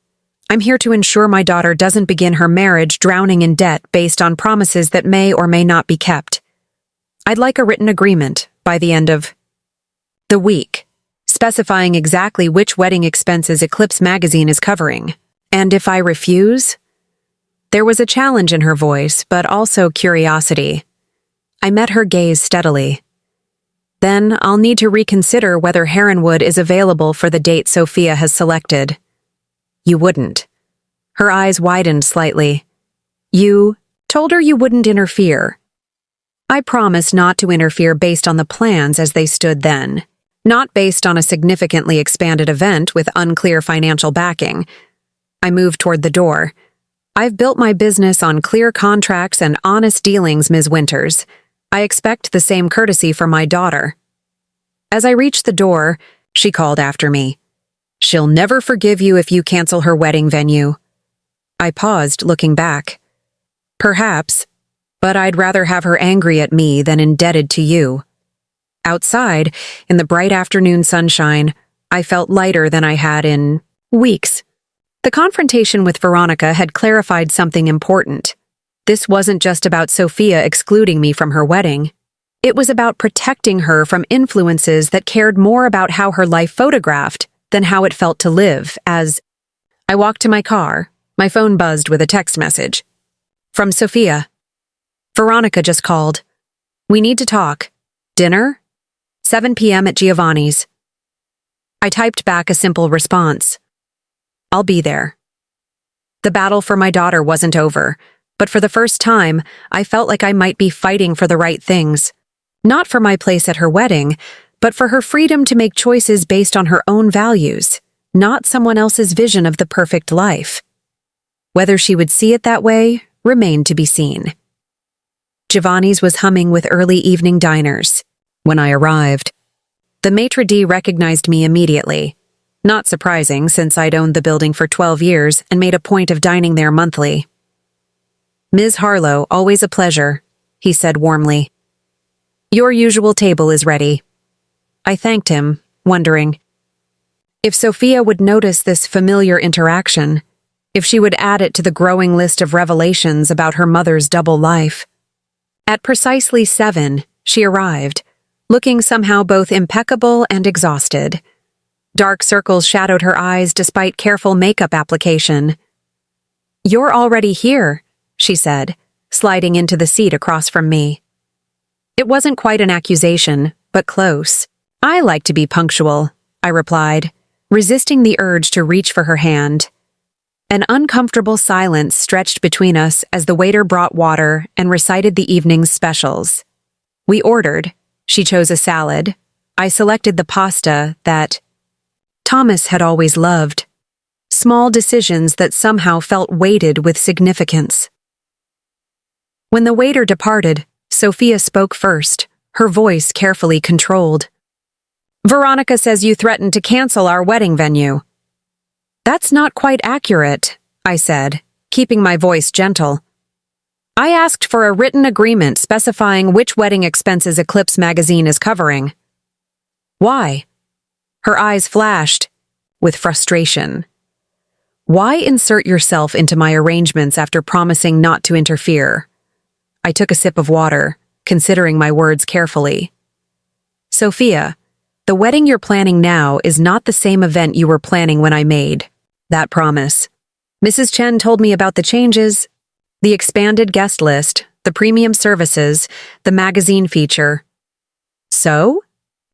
I'm here to ensure my daughter doesn't begin her marriage drowning in debt based on promises that may or may not be kept. I'd like a written agreement by the end of the week, specifying exactly which wedding expenses Eclipse magazine is covering. And if I refuse? There was a challenge in her voice, but also curiosity. I met her gaze steadily. Then I'll need to reconsider whether Heronwood is available for the date Sophia has selected. You wouldn't. Her eyes widened slightly. You told her you wouldn't interfere. I promised not to interfere based on the plans as they stood then, not based on a significantly expanded event with unclear financial backing. I moved toward the door. I've built my business on clear contracts and honest dealings, Ms. Winters. I expect the same courtesy from my daughter. As I reached the door, she called after me. She'll never forgive you if you cancel her wedding venue. I paused, looking back. Perhaps, but I'd rather have her angry at me than indebted to you. Outside, in the bright afternoon sunshine, I felt lighter than I had in weeks. The confrontation with Veronica had clarified something important. This wasn't just about Sophia excluding me from her wedding. It was about protecting her from influences that cared more about how her life photographed than how it felt to live. As I walked to my car, my phone buzzed with a text message. From Sophia. Veronica just called. We need to talk. Dinner? 7 p.m. at Giovanni's. I typed back a simple response. I'll be there. The battle for my daughter wasn't over, but for the first time, I felt like I might be fighting for the right things. Not for my place at her wedding, but for her freedom to make choices based on her own values, not someone else's vision of the perfect life. Whether she would see it that way remained to be seen. Giovanni's was humming with early evening diners. When I arrived, the maitre d' recognized me immediately. Not surprising, since I'd owned the building for 12 years and made a point of dining there monthly. Ms. Harlow, always a pleasure, he said warmly. Your usual table is ready. I thanked him, wondering if Sophia would notice this familiar interaction, if she would add it to the growing list of revelations about her mother's double life. At precisely 7, she arrived, looking somehow both impeccable and exhausted. Dark circles shadowed her eyes despite careful makeup application. You're already here, she said, sliding into the seat across from me. It wasn't quite an accusation, but close. I like to be punctual, I replied, resisting the urge to reach for her hand. An uncomfortable silence stretched between us as the waiter brought water and recited the evening's specials. We ordered. She chose a salad. I selected the pasta that Thomas had always loved. Small decisions that somehow felt weighted with significance. When the waiter departed, Sophia spoke first, her voice carefully controlled. Veronica says you threatened to cancel our wedding venue. That's not quite accurate, I said, keeping my voice gentle. I asked for a written agreement specifying which wedding expenses Eclipse magazine is covering. Why? Her eyes flashed with frustration. Why insert yourself into my arrangements after promising not to interfere? I took a sip of water, considering my words carefully. Sophia, the wedding you're planning now is not the same event you were planning when I made that promise. Mrs. Chen told me about the changes, the expanded guest list, the premium services, the magazine feature. So?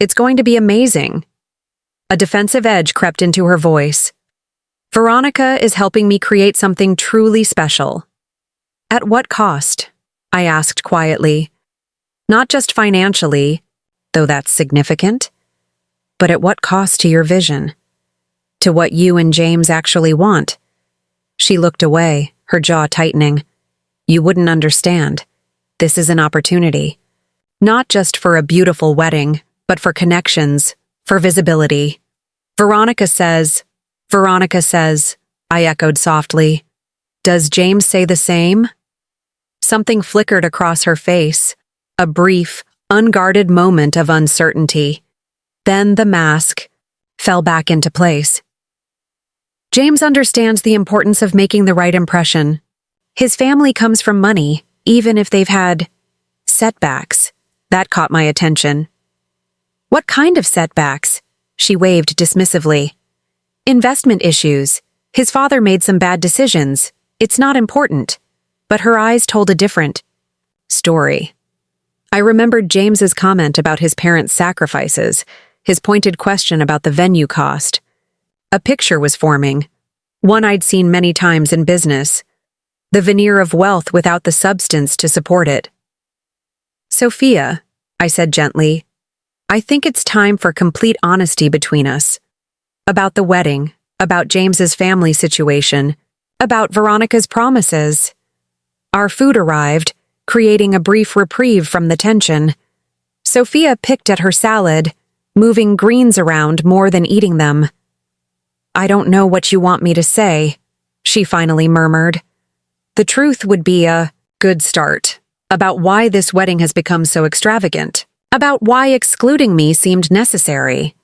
It's going to be amazing. A defensive edge crept into her voice. Veronica is helping me create something truly special. At what cost? I asked quietly. Not just financially, though that's significant, but at what cost to your vision? To what you and James actually want? She looked away, her jaw tightening. You wouldn't understand. This is an opportunity. Not just for a beautiful wedding, but for connections, for visibility. Veronica says, I echoed softly. Does James say the same? Something flickered across her face, a brief, unguarded moment of uncertainty. Then the mask fell back into place. James understands the importance of making the right impression. His family comes from money, even if they've had setbacks. That caught my attention. What kind of setbacks? She waved dismissively. Investment issues. His father made some bad decisions. It's not important. But her eyes told a different story. I remembered James's comment about his parents' sacrifices, his pointed question about the venue cost. A picture was forming, one I'd seen many times in business. The veneer of wealth without the substance to support it. Sophia, I said gently, I think it's time for complete honesty between us. About the wedding, about James's family situation, about Veronica's promises. Our food arrived, creating a brief reprieve from the tension. Sophia picked at her salad, moving greens around more than eating them. I don't know what you want me to say, she finally murmured. The truth would be a good start, about why this wedding has become so extravagant, about why excluding me seemed necessary.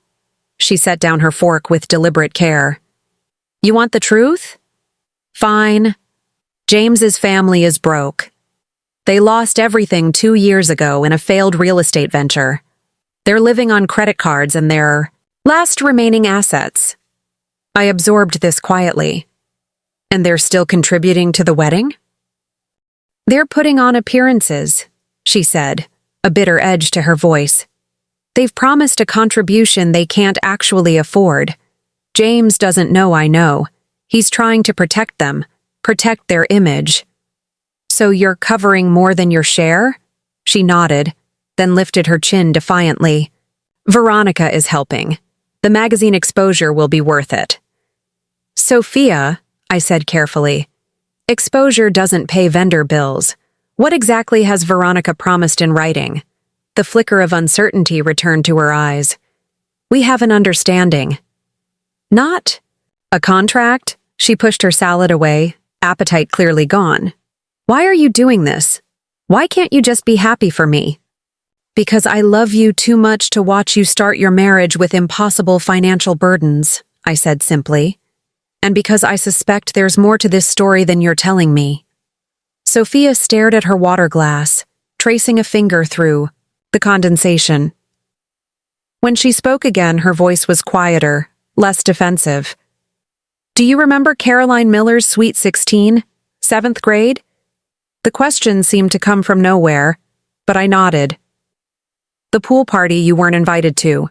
She set down her fork with deliberate care. You want the truth? Fine. James's family is broke. They lost everything 2 years ago in a failed real estate venture. They're living on credit cards and their last remaining assets. I absorbed this quietly. And they're still contributing to the wedding? They're putting on appearances, she said, a bitter edge to her voice. They've promised a contribution they can't actually afford. James doesn't know I know. He's trying to protect them, protect their image. So you're covering more than your share? She nodded, then lifted her chin defiantly. Veronica is helping. The magazine exposure will be worth it. Sophia, I said carefully, exposure doesn't pay vendor bills. What exactly has Veronica promised in writing? The flicker of uncertainty returned to her eyes. We have an understanding. Not a contract? She pushed her salad away, appetite clearly gone. Why are you doing this? Why can't you just be happy for me? Because I love you too much to watch you start your marriage with impossible financial burdens, I said simply. And because I suspect there's more to this story than you're telling me. Sophia stared at her water glass, tracing a finger through the condensation. When she spoke again, her voice was quieter, less defensive. Do you remember Caroline Miller's Sweet 16, 7th grade? The question seemed to come from nowhere, but I nodded. The pool party you weren't invited to.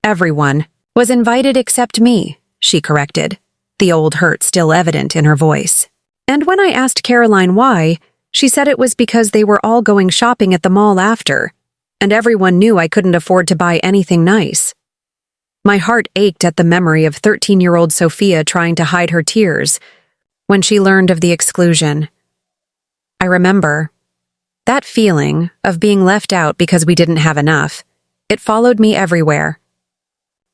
Everyone was invited except me, she corrected, the old hurt still evident in her voice. And when I asked Caroline why, she said it was because they were all going shopping at the mall after, and everyone knew I couldn't afford to buy anything nice. My heart ached at the memory of 13-year-old Sophia trying to hide her tears when she learned of the exclusion. I remember that feeling of being left out because we didn't have enough. It followed me everywhere.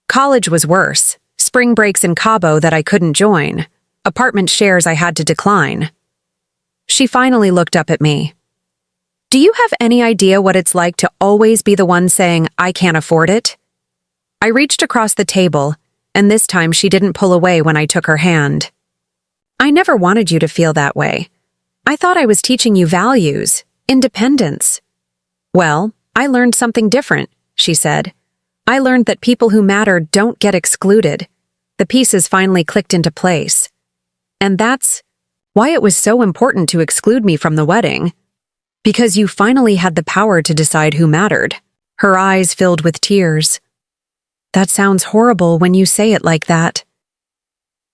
College was worse. Spring breaks in Cabo that I couldn't join. Apartment shares I had to decline. She finally looked up at me. Do you have any idea what it's like to always be the one saying, I can't afford it? I reached across the table, and this time she didn't pull away when I took her hand. I never wanted you to feel that way. I thought I was teaching you values, independence. Well, I learned something different, she said. I learned that people who matter don't get excluded. The pieces finally clicked into place. And that's why it was so important to exclude me from the wedding. Because you finally had the power to decide who mattered. Her eyes filled with tears. That sounds horrible when you say it like that.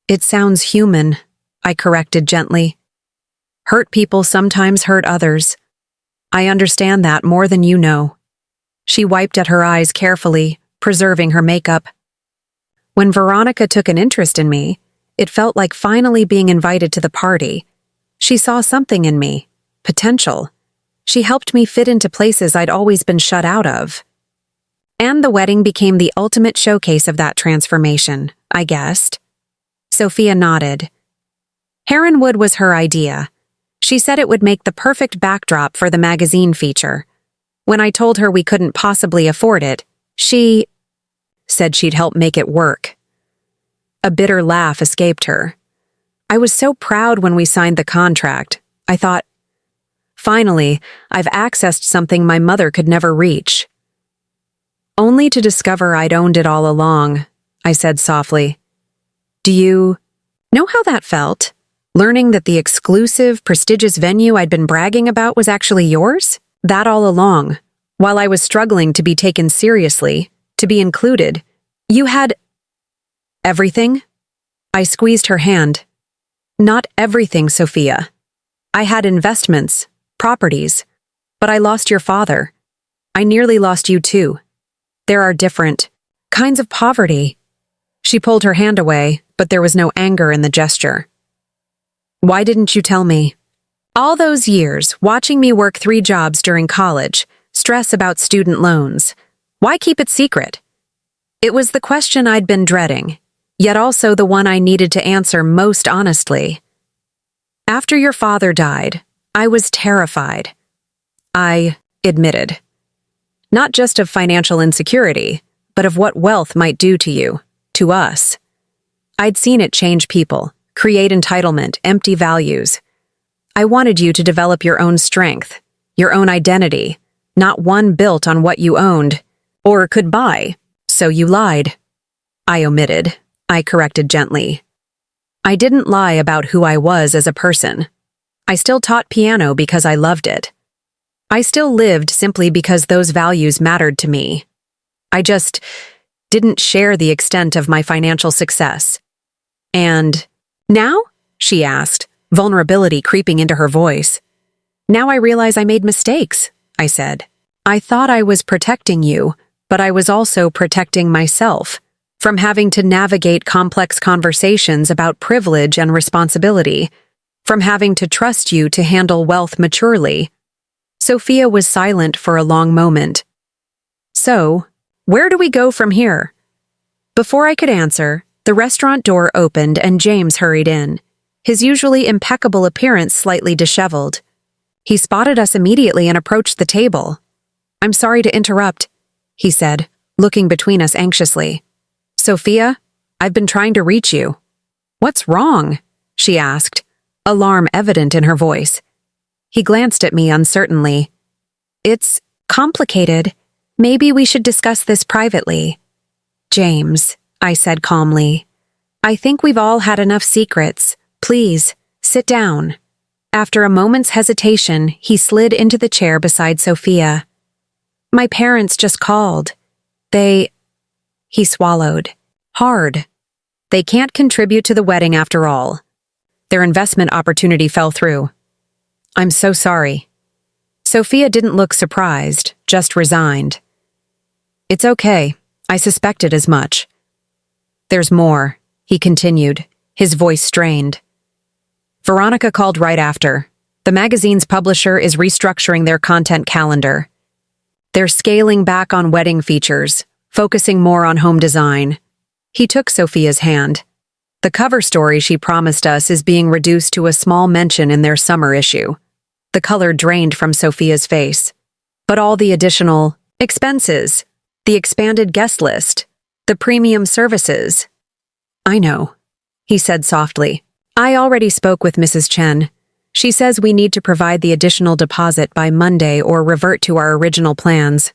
It sounds human, I corrected gently. Hurt people sometimes hurt others. I understand that more than you know. She wiped at her eyes carefully, preserving her makeup. When Veronica took an interest in me, it felt like finally being invited to the party. She saw something in me, potential. She helped me fit into places I'd always been shut out of. And the wedding became the ultimate showcase of that transformation, I guessed. Sophia nodded. Heronwood was her idea. She said it would make the perfect backdrop for the magazine feature. When I told her we couldn't possibly afford it, she said she'd help make it work. A bitter laugh escaped her. I was so proud when we signed the contract. I thought, finally, I've accessed something my mother could never reach. Only to discover I'd owned it all along, I said softly. Do you know how that felt? Learning that the exclusive, prestigious venue I'd been bragging about was actually yours? That all along, while I was struggling to be taken seriously, to be included, you had everything? I squeezed her hand. Not everything, Sophia. I had investments, properties, but I lost your father. I nearly lost you too. There are different kinds of poverty. She pulled her hand away, but there was no anger in the gesture. Why didn't you tell me? All those years, watching me work 3 jobs during college, stress about student loans. Why keep it secret? It was the question I'd been dreading, yet also the one I needed to answer most honestly. After your father died, I was terrified. I admitted. Not just of financial insecurity, but of what wealth might do to you, to us. I'd seen it change people, create entitlement, empty values. I wanted you to develop your own strength, your own identity, not one built on what you owned, or could buy, so you lied. I omitted. I corrected gently. I didn't lie about who I was as a person. I still taught piano because I loved it. I still lived simply because those values mattered to me. I just didn't share the extent of my financial success. And now? She asked, vulnerability creeping into her voice. Now I realize I made mistakes, I said. I thought I was protecting you, but I was also protecting myself from having to navigate complex conversations about privilege and responsibility, from having to trust you to handle wealth maturely. Sophia was silent for a long moment. So, where do we go from here? Before I could answer, the restaurant door opened and James hurried in, his usually impeccable appearance slightly disheveled. He spotted us immediately and approached the table. I'm sorry to interrupt, he said, looking between us anxiously. Sophia, I've been trying to reach you. What's wrong? She asked, alarm evident in her voice. He glanced at me uncertainly. It's complicated. Maybe we should discuss this privately. James, I said calmly. I think we've all had enough secrets. Please, sit down. After a moment's hesitation, he slid into the chair beside Sophia. My parents just called. He swallowed. Hard. They can't contribute to the wedding after all. Their investment opportunity fell through. I'm so sorry. Sophia didn't look surprised, just resigned. It's okay. I suspected as much. There's more, he continued, his voice strained. Veronica called right after. The magazine's publisher is restructuring their content calendar. They're scaling back on wedding features, focusing more on home design. He took Sophia's hand. The cover story she promised us is being reduced to a small mention in their summer issue. The color drained from Sophia's face. But all the additional expenses, the expanded guest list, the premium services. I know, he said softly. I already spoke with Mrs. Chen. She says we need to provide the additional deposit by Monday or revert to our original plans.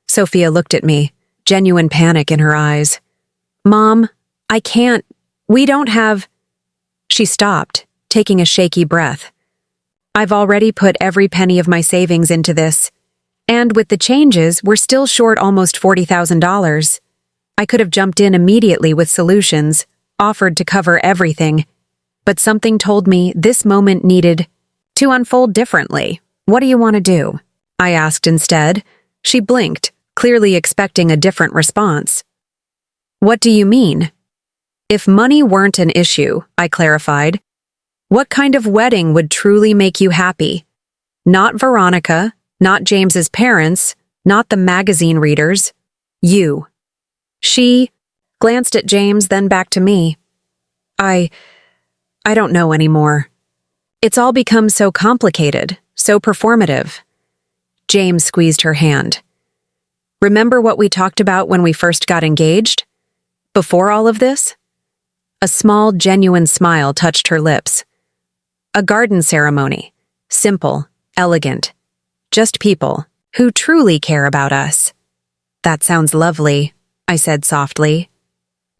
Sophia looked at me, genuine panic in her eyes. Mom, I can't. We don't have. She stopped, taking a shaky breath. I've already put every penny of my savings into this. And with the changes, we're still short almost $40,000. I could have jumped in immediately with solutions, offered to cover everything. But something told me this moment needed to unfold differently. What do you want to do? I asked instead. She blinked, clearly expecting a different response. What do you mean? If money weren't an issue, I clarified, what kind of wedding would truly make you happy? Not Veronica, not James's parents, not the magazine readers. You. She glanced at James, then back to me. I don't know anymore. It's all become so complicated, so performative. James squeezed her hand. Remember what we talked about when we first got engaged? Before all of this? A small, genuine smile touched her lips. A garden ceremony. Simple, elegant. Just people who truly care about us. That sounds lovely, I said softly.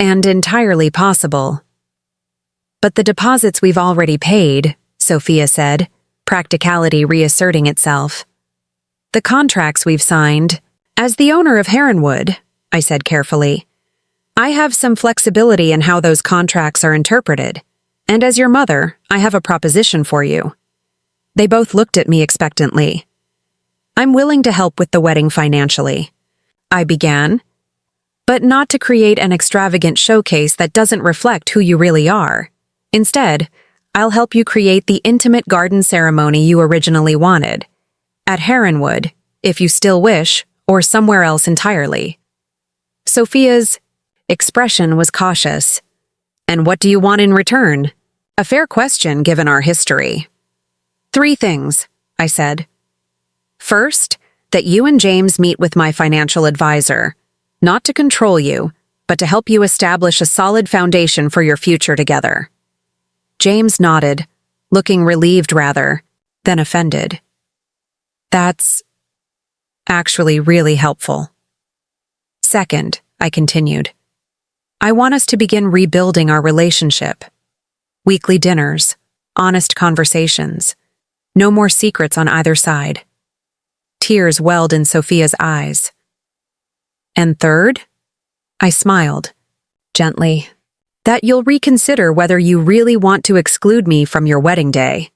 And entirely possible. But the deposits we've already paid, Sophia said, practicality reasserting itself. The contracts we've signed. As the owner of Heronwood, I said carefully, I have some flexibility in how those contracts are interpreted. And as your mother, I have a proposition for you. They both looked at me expectantly. I'm willing to help with the wedding financially, I began, but not to create an extravagant showcase that doesn't reflect who you really are. Instead, I'll help you create the intimate garden ceremony you originally wanted. At Heronwood, if you still wish, or somewhere else entirely. Sophia's expression was cautious. And what do you want in return? A fair question given our history. 3 things, I said. First, that you and James meet with my financial advisor, not to control you, but to help you establish a solid foundation for your future together. James nodded, looking relieved rather than offended. That's actually really helpful. Second, I continued, I want us to begin rebuilding our relationship. Weekly dinners, honest conversations, no more secrets on either side. Tears welled in Sophia's eyes. And third, I smiled, gently, that you'll reconsider whether you really want to exclude me from your wedding day.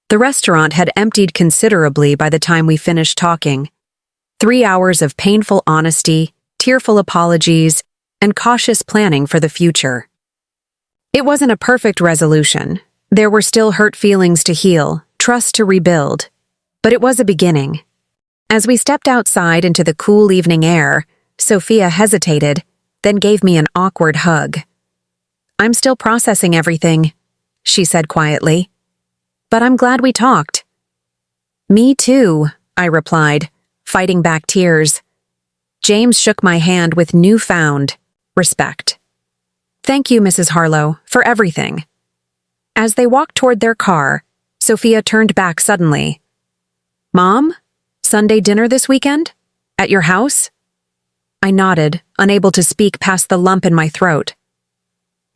The restaurant had emptied considerably by the time we finished talking. 3 hours of painful honesty, tearful apologies, and cautious planning for the future. It wasn't a perfect resolution. There were still hurt feelings to heal, trust to rebuild. But it was a beginning. As we stepped outside into the cool evening air, Sophia hesitated, then gave me an awkward hug. I'm still processing everything, she said quietly. But I'm glad we talked. Me too, I replied, fighting back tears. James shook my hand with newfound respect. Thank you, Mrs. Harlow, for everything. As they walked toward their car, Sophia turned back suddenly. Mom? Sunday dinner this weekend? At your house? I nodded, unable to speak past the lump in my throat.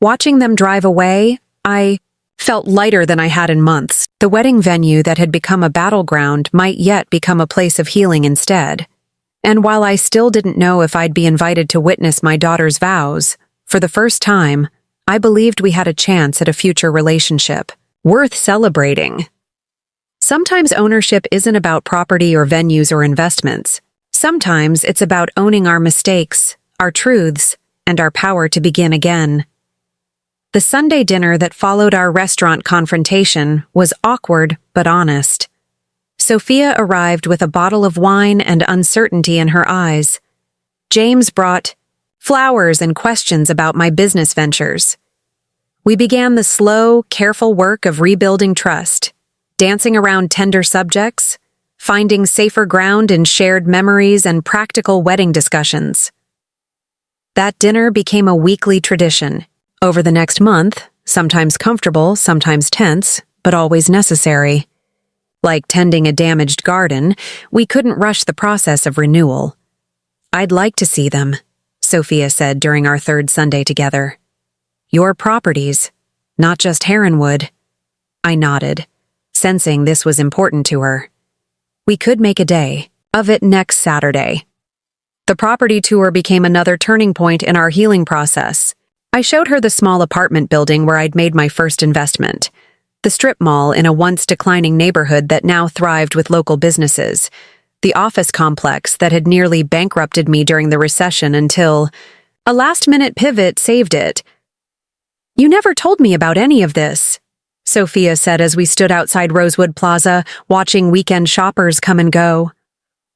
Watching them drive away, I felt lighter than I had in months. The wedding venue that had become a battleground might yet become a place of healing instead. And while I still didn't know if I'd be invited to witness my daughter's vows, for the first time, I believed we had a chance at a future relationship, worth celebrating. Sometimes ownership isn't about property or venues or investments. Sometimes it's about owning our mistakes, our truths, and our power to begin again. The Sunday dinner that followed our restaurant confrontation was awkward but honest. Sophia arrived with a bottle of wine and uncertainty in her eyes. James brought flowers and questions about my business ventures. We began the slow, careful work of rebuilding trust, dancing around tender subjects, finding safer ground in shared memories and practical wedding discussions. That dinner became a weekly tradition. Over the next month, sometimes comfortable, sometimes tense, but always necessary. Like tending a damaged garden, we couldn't rush the process of renewal. I'd like to see them, Sophia said during our 3rd Sunday together. Your properties, not just Heronwood. I nodded, sensing this was important to her. We could make a day of it next Saturday. The property tour became another turning point in our healing process. I showed her the small apartment building where I'd made my first investment, the strip mall in a once declining neighborhood that now thrived with local businesses, the office complex that had nearly bankrupted me during the recession until a last-minute pivot saved it. You never told me about any of this, Sophia said as we stood outside Rosewood Plaza, watching weekend shoppers come and go.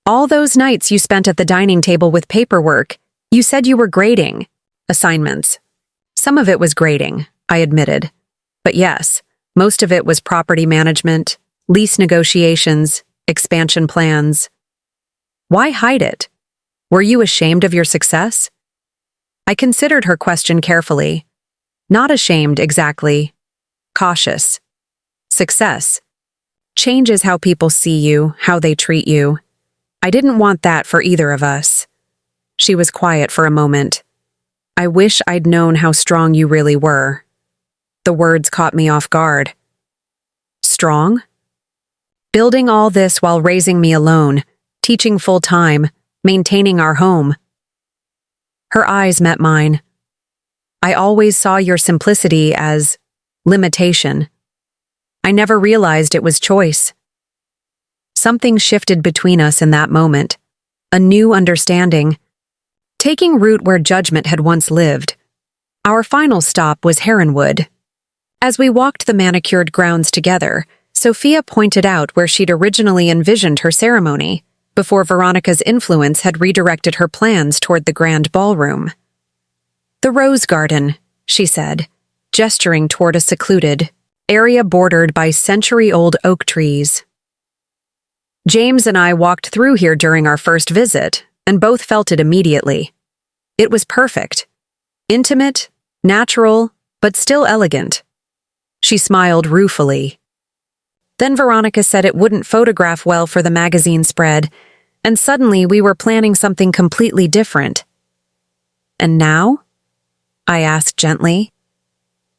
All those nights you spent at the dining table with paperwork, you said you were grading assignments. Some of it was grading, I admitted. But yes, most of it was property management, lease negotiations, expansion plans. Why hide it? Were you ashamed of your success? I considered her question carefully. Not ashamed, exactly. Cautious. Success changes how people see you, how they treat you. I didn't want that for either of us. She was quiet for a moment. I wish I'd known how strong you really were. The words caught me off guard. Strong? Building all this while raising me alone, teaching full-time, maintaining our home. Her eyes met mine. I always saw your simplicity as limitation. I never realized it was choice. Something shifted between us in that moment. A new understanding. Taking root where judgment had once lived. Our final stop was Heronwood. As we walked the manicured grounds together, Sophia pointed out where she'd originally envisioned her ceremony, before Veronica's influence had redirected her plans toward the grand ballroom. The rose garden, she said, gesturing toward a secluded area bordered by century-old oak trees. James and I walked through here during our first visit, and both felt it immediately. It was perfect. Intimate, natural, but still elegant. She smiled ruefully. Then Veronica said it wouldn't photograph well for the magazine spread, and suddenly we were planning something completely different. And now? I asked gently.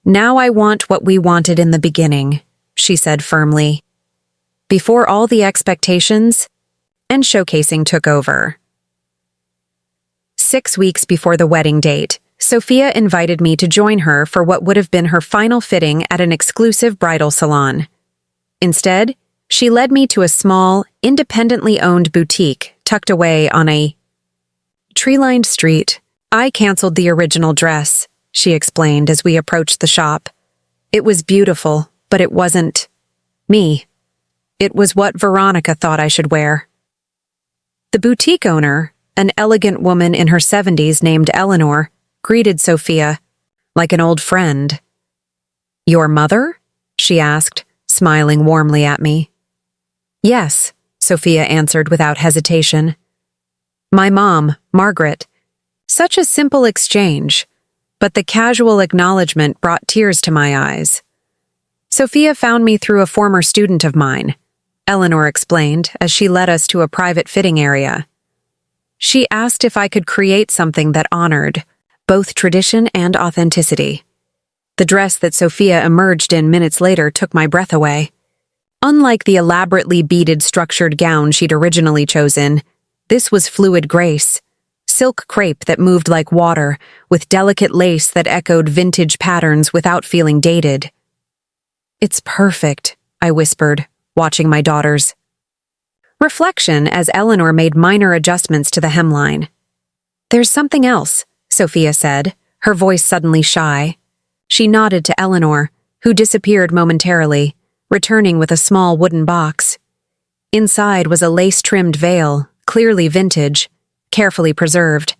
Now I want what we wanted in the beginning, she said firmly. Before all the expectations and showcasing took over. 6 weeks before the wedding date, Sophia invited me to join her for what would have been her final fitting at an exclusive bridal salon. Instead, she led me to a small, independently owned boutique tucked away on a tree-lined street. I canceled the original dress, she explained as we approached the shop. It was beautiful, but it wasn't me. It was what Veronica thought I should wear. The boutique owner, an elegant woman in her 70s named Eleanor, greeted Sophia like an old friend. Your mother? She asked, smiling warmly at me. Yes, Sophia answered without hesitation. My mom, Margaret. Such a simple exchange, but the casual acknowledgement brought tears to my eyes. Sophia found me through a former student of mine, Eleanor explained as she led us to a private fitting area. She asked if I could create something that honored both tradition and authenticity. The dress that Sophia emerged in minutes later took my breath away. Unlike the elaborately beaded structured gown she'd originally chosen, this was fluid grace. Silk crepe that moved like water, with delicate lace that echoed vintage patterns without feeling dated. It's perfect, I whispered, watching my daughters. Reflection as Eleanor made minor adjustments to the hemline. There's something else, Sophia said, her voice suddenly shy. She nodded to Eleanor, who disappeared momentarily, returning with a small wooden box. Inside was a lace-trimmed veil, clearly vintage, carefully preserved.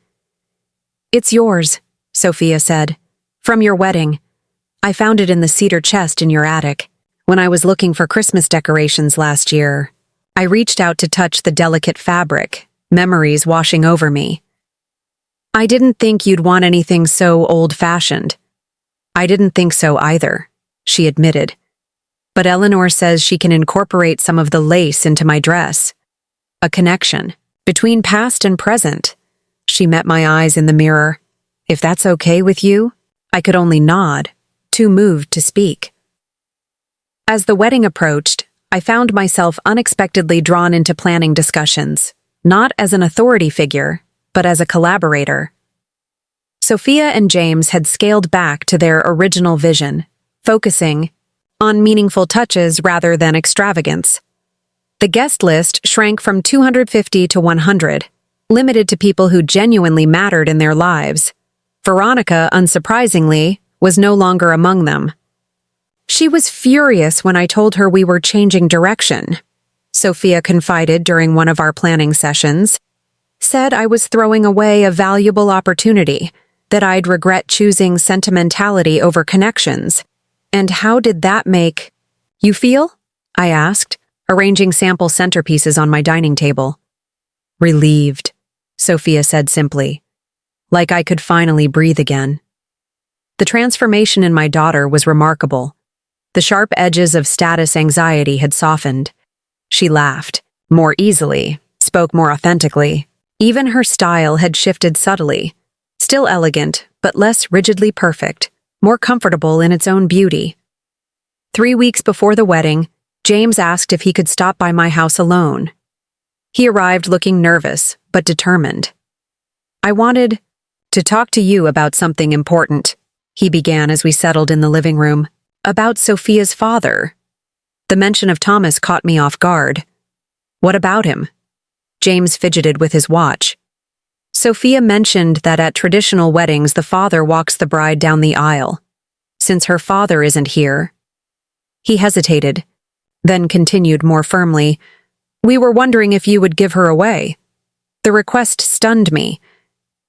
It's yours, Sophia said. From your wedding. I found it in the cedar chest in your attic. When I was looking for Christmas decorations last year, I reached out to touch the delicate fabric, memories washing over me. I didn't think you'd want anything so old-fashioned. I didn't think so either, she admitted. But Eleanor says she can incorporate some of the lace into my dress. A connection between past and present. She met my eyes in the mirror. If that's okay with you? I could only nod, too moved to speak. As the wedding approached, I found myself unexpectedly drawn into planning discussions, not as an authority figure, but as a collaborator. Sophia and James had scaled back to their original vision, focusing on meaningful touches rather than extravagance. The guest list shrank from 250 to 100, limited to people who genuinely mattered in their lives. Veronica, unsurprisingly, was no longer among them. She was furious when I told her we were changing direction, Sophia confided during one of our planning sessions. Said I was throwing away a valuable opportunity, that I'd regret choosing sentimentality over connections. And how did that make you feel? I asked, arranging sample centerpieces on my dining table. Relieved, Sophia said simply. Like I could finally breathe again. The transformation in my daughter was remarkable. The sharp edges of status anxiety had softened. She laughed more easily, spoke more authentically. Even her style had shifted subtly. Still elegant, but less rigidly perfect, more comfortable in its own beauty. 3 weeks before the wedding, James asked if he could stop by my house alone. He arrived looking nervous, but determined. "I wanted to talk to you about something important," he began as we settled in the living room. "About Sophia's father." The mention of Thomas caught me off guard. "What about him?" James fidgeted with his watch. "Sophia mentioned that at traditional weddings the father walks the bride down the aisle. Since her father isn't here—" He hesitated, then continued more firmly, "We were wondering if you would give her away." The request stunned me.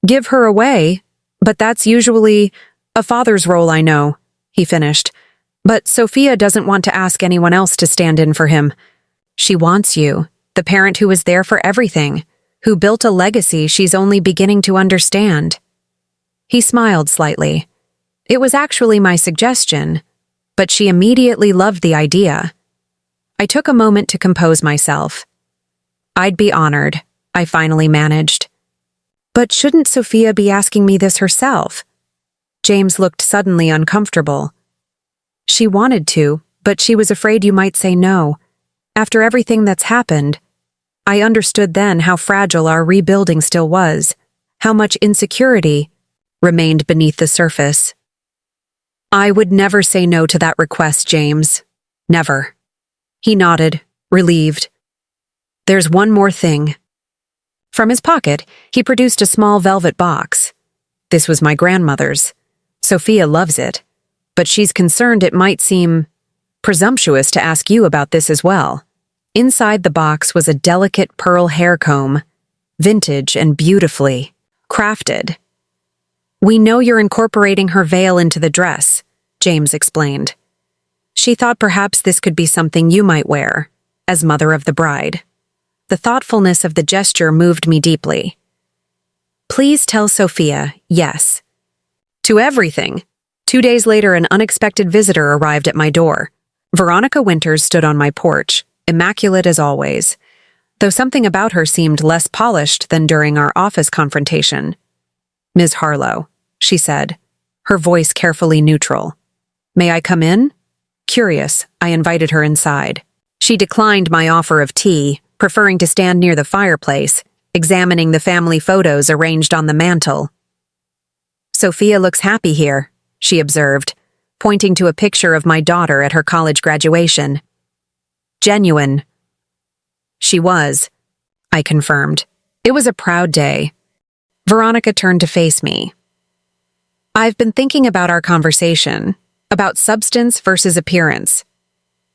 "Give her away? But that's usually a father's role, I know," he finished. "But Sophia doesn't want to ask anyone else to stand in for him. She wants you, the parent who was there for everything, who built a legacy she's only beginning to understand." He smiled slightly. "It was actually my suggestion, but she immediately loved the idea." I took a moment to compose myself. "I'd be honored," I finally managed. "But shouldn't Sophia be asking me this herself?" James looked suddenly uncomfortable. "She wanted to, but she was afraid you might say no. After everything that's happened, I understood then how fragile our rebuilding still was, how much insecurity remained beneath the surface." "I would never say no to that request, James. Never." He nodded, relieved. "There's one more thing." From his pocket, he produced a small velvet box. "This was my grandmother's. Sophia loves it, but she's concerned it might seem presumptuous to ask you about this as well." Inside the box was a delicate pearl hair comb, vintage and beautifully crafted. "We know you're incorporating her veil into the dress," James explained. "She thought perhaps this could be something you might wear, as mother of the bride." The thoughtfulness of the gesture moved me deeply. "Please tell Sophia, yes." To everything. 2 days later, an unexpected visitor arrived at my door. Veronica Winters stood on my porch, immaculate as always, though something about her seemed less polished than during our office confrontation. "Ms. Harlow," she said, her voice carefully neutral. "May I come in?" Curious, I invited her inside. She declined my offer of tea, preferring to stand near the fireplace, examining the family photos arranged on the mantel. "Sophia looks happy here," she observed, pointing to a picture of my daughter at her college graduation. "Genuine." "She was," I confirmed. It was a proud day. Veronica turned to face me. "I've been thinking about our conversation, about substance versus appearance."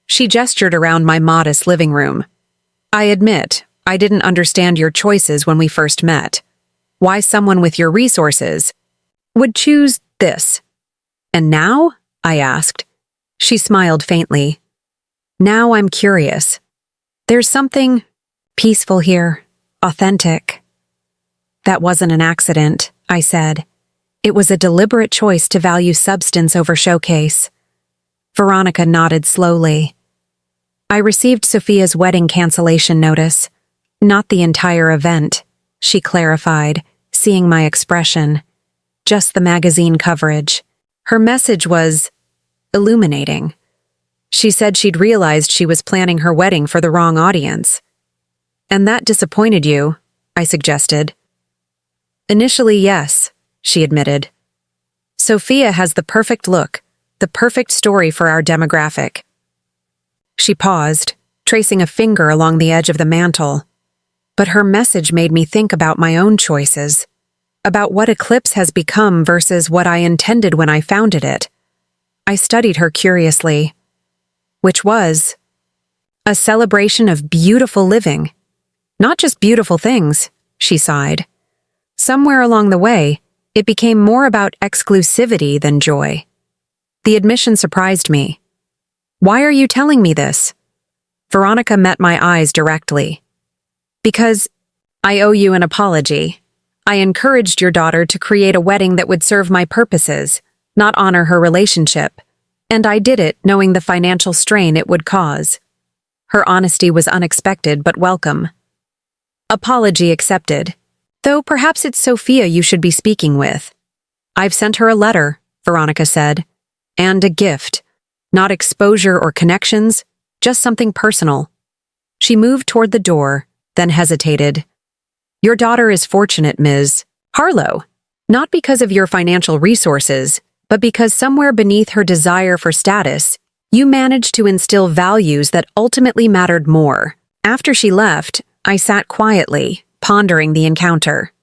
She gestured around my modest living room. "I admit, I didn't understand your choices when we first met. Why someone with your resources would choose this. And now?" I asked. She smiled faintly. "Now I'm curious. There's something peaceful here, authentic." "That wasn't an accident," I said. "It was a deliberate choice to value substance over showcase." Veronica nodded slowly. "I received Sophia's wedding cancellation notice. Not the entire event," she clarified, seeing my expression. "Just the magazine coverage." Her message was illuminating. She said she'd realized she was planning her wedding for the wrong audience. "And that disappointed you," I suggested. "Initially, yes," she admitted. "Sophia has the perfect look, the perfect story for our demographic." She paused, tracing a finger along the edge of the mantel. But her message made me think about my own choices, about what Eclipse has become versus what I intended when I founded it. I studied her curiously. Which was a celebration of beautiful living. Not just beautiful things, she sighed. Somewhere along the way, it became more about exclusivity than joy. The admission surprised me. "Why are you telling me this?" Veronica met my eyes directly. "Because I owe you an apology. I encouraged your daughter to create a wedding that would serve my purposes, not honor her relationship, and I did it knowing the financial strain it would cause. Her honesty was unexpected but welcome. Apology accepted, though perhaps it's Sophia you should be speaking with. I've sent her a letter, Veronica said, and a gift. Not exposure or connections, just something personal. She moved toward the door, then hesitated. Your daughter is fortunate, Ms. Harlow, not because of your financial resources, but because somewhere beneath her desire for status, you managed to instill values that ultimately mattered more. After she left, I sat quietly, pondering the encounter.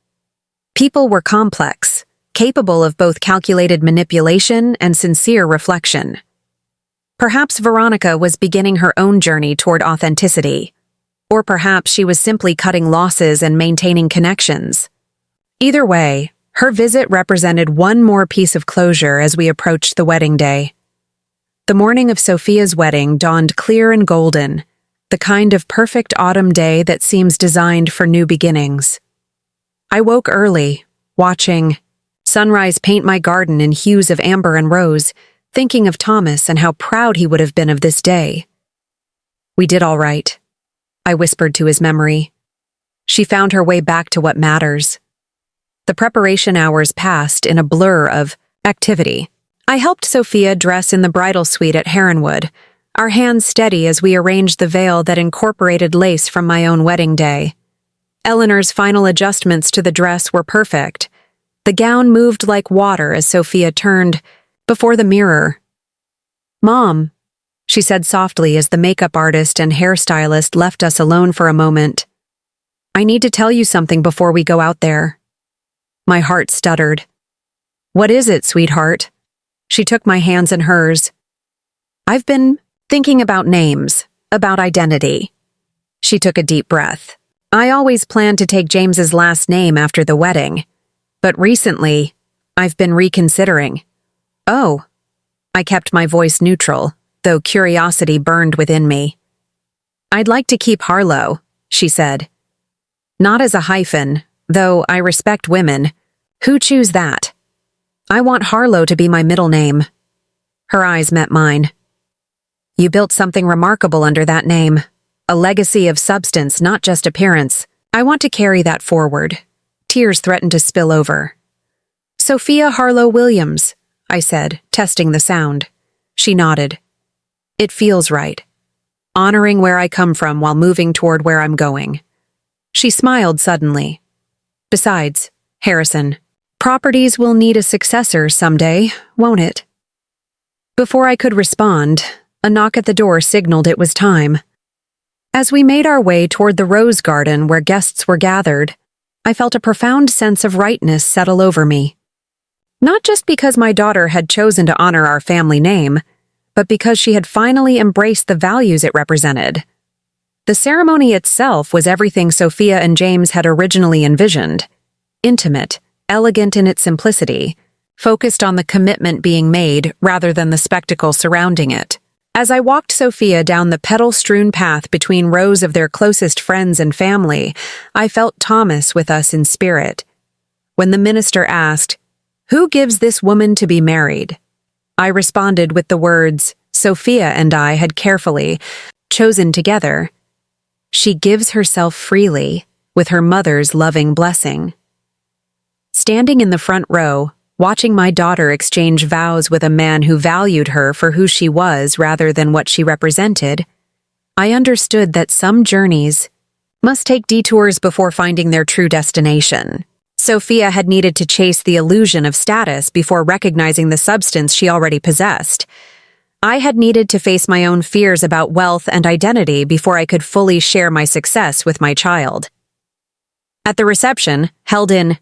People were complex, capable of both calculated manipulation and sincere reflection. Perhaps Veronica was beginning her own journey toward authenticity, or perhaps she was simply cutting losses and maintaining connections. Either way, her visit represented one more piece of closure as we approached the wedding day. The morning of Sophia's wedding dawned clear and golden, the kind of perfect autumn day that seems designed for new beginnings. I woke early, watching sunrise paint my garden in hues of amber and rose, thinking of Thomas and how proud he would have been of this day. We did all right, I whispered to his memory. She found her way back to what matters. The preparation hours passed in a blur of activity. I helped Sophia dress in the bridal suite at Heronwood, our hands steady as we arranged the veil that incorporated lace from my own wedding day. Eleanor's final adjustments to the dress were perfect. The gown moved like water as Sophia turned before the mirror. Mom, she said softly as the makeup artist and hairstylist left us alone for a moment. I need to tell you something before we go out there. My heart stuttered. What is it, sweetheart? She took my hands in hers. I've been thinking about names, about identity. She took a deep breath. I always planned to take James's last name after the wedding, but recently, I've been reconsidering. Oh, I kept my voice neutral, though curiosity burned within me. I'd like to keep Harlow, she said. Not as a hyphen, though I respect women. Who choose that? I want Harlow to be my middle name. Her eyes met mine. You built something remarkable under that name. A legacy of substance, not just appearance. I want to carry that forward. Tears threatened to spill over. Sophia Harlow Williams, I said, testing the sound. She nodded. It feels right. Honoring where I come from while moving toward where I'm going. She smiled suddenly. Besides, Harrison, properties will need a successor someday, won't it? Before I could respond, a knock at the door signaled it was time. As we made our way toward the rose garden where guests were gathered, I felt a profound sense of rightness settle over me. Not just because my daughter had chosen to honor our family name, but because she had finally embraced the values it represented. The ceremony itself was everything Sophia and James had originally envisioned. Intimate, elegant in its simplicity, focused on the commitment being made rather than the spectacle surrounding it. As I walked Sophia down the petal-strewn path between rows of their closest friends and family, I felt Thomas with us in spirit. When the minister asked, "Who gives this woman to be married?" I responded with the words Sophia and I had carefully chosen together. She gives herself freely, with her mother's loving blessing. Standing in the front row, watching my daughter exchange vows with a man who valued her for who she was rather than what she represented, I understood that some journeys must take detours before finding their true destination. Sophia had needed to chase the illusion of status before recognizing the substance she already possessed. I had needed to face my own fears about wealth and identity before I could fully share my success with my child. At the reception, held in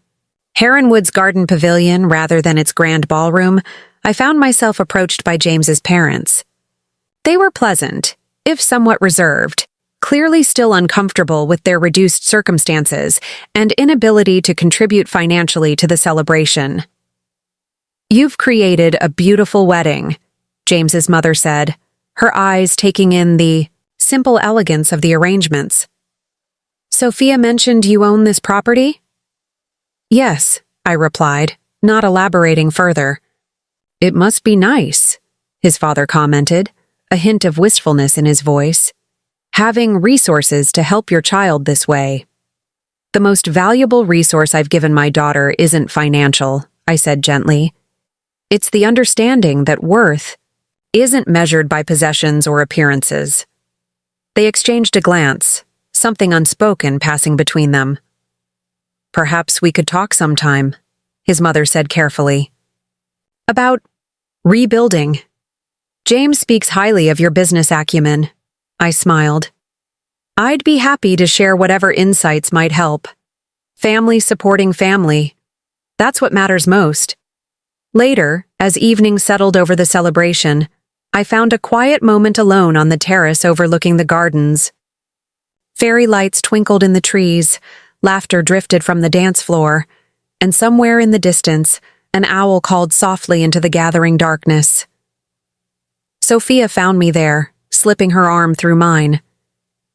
Heronwood's garden pavilion rather than its grand ballroom, I found myself approached by James's parents. They were pleasant, if somewhat reserved, clearly still uncomfortable with their reduced circumstances and inability to contribute financially to the celebration. "You've created a beautiful wedding," James's mother said, her eyes taking in the simple elegance of the arrangements. "Sophia mentioned you own this property?" "Yes," I replied, not elaborating further. "It must be nice," his father commented, a hint of wistfulness in his voice. "Having resources to help your child this way." "The most valuable resource I've given my daughter isn't financial," I said gently. "It's the understanding that worth isn't measured by possessions or appearances." They exchanged a glance, something unspoken passing between them. "Perhaps we could talk sometime," his mother said carefully. "About rebuilding. James speaks highly of your business acumen." I smiled. "I'd be happy to share whatever insights might help. Family supporting family. That's what matters most." Later, as evening settled over the celebration, I found a quiet moment alone on the terrace overlooking the gardens. Fairy lights twinkled in the trees, laughter drifted from the dance floor, and somewhere in the distance, an owl called softly into the gathering darkness. Sophia found me there, slipping her arm through mine.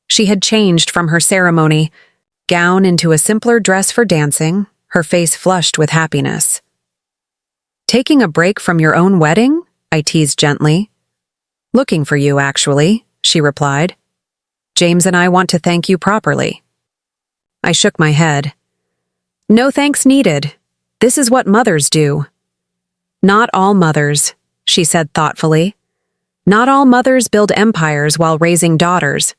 She had changed from her ceremony gown into a simpler dress for dancing, her face flushed with happiness. "Taking a break from your own wedding?" I teased gently. "Looking for you, actually," she replied. "James and I want to thank you properly." I shook my head. "No thanks needed. This is what mothers do." "Not all mothers," she said thoughtfully. "Not all mothers build empires while raising daughters.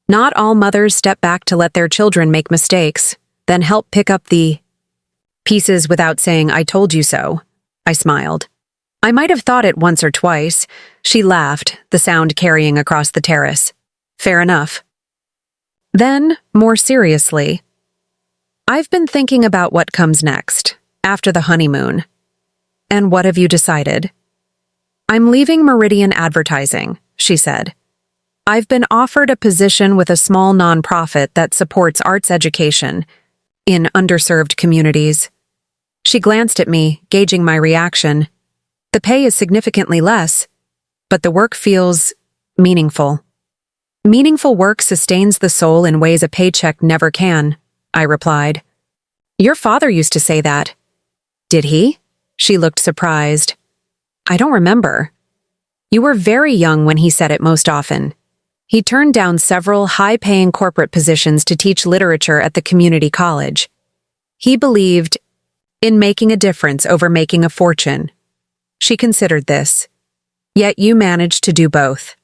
Not all mothers step back to let their children make mistakes, then help pick up the pieces without saying, 'I told you so.'" I smiled. "I might have thought it once or twice." She laughed, the sound carrying across the terrace. "Fair enough." Then, more seriously, "I've been thinking about what comes next, after the honeymoon." "And what have you decided?" "I'm leaving Meridian Advertising," she said. "I've been offered a position with a small nonprofit that supports arts education in underserved communities." She glanced at me, gauging my reaction. "The pay is significantly less, but the work feels meaningful." "Meaningful work sustains the soul in ways a paycheck never can," I replied. "Your father used to say that." "Did he?" She looked surprised. "I don't remember." "You were very young when he said it most often." He turned down several high-paying corporate positions to teach literature at the community college. He believed in making a difference over making a fortune. She considered this. "Yet you managed to do both."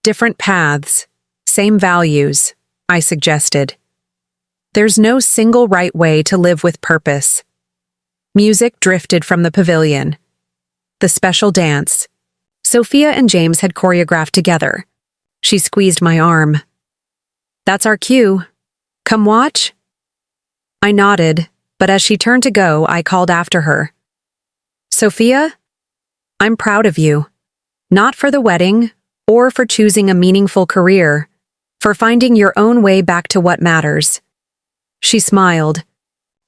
"Different paths, same values," I suggested. "There's no single right way to live with purpose." Music drifted from the pavilion. The special dance. Sophia and James had choreographed together. She squeezed my arm. "That's our cue. Come watch?" I nodded, but as she turned to go, I called after her. "Sophia, I'm proud of you. Not for the wedding, or for choosing a meaningful career, for finding your own way back to what matters." She smiled,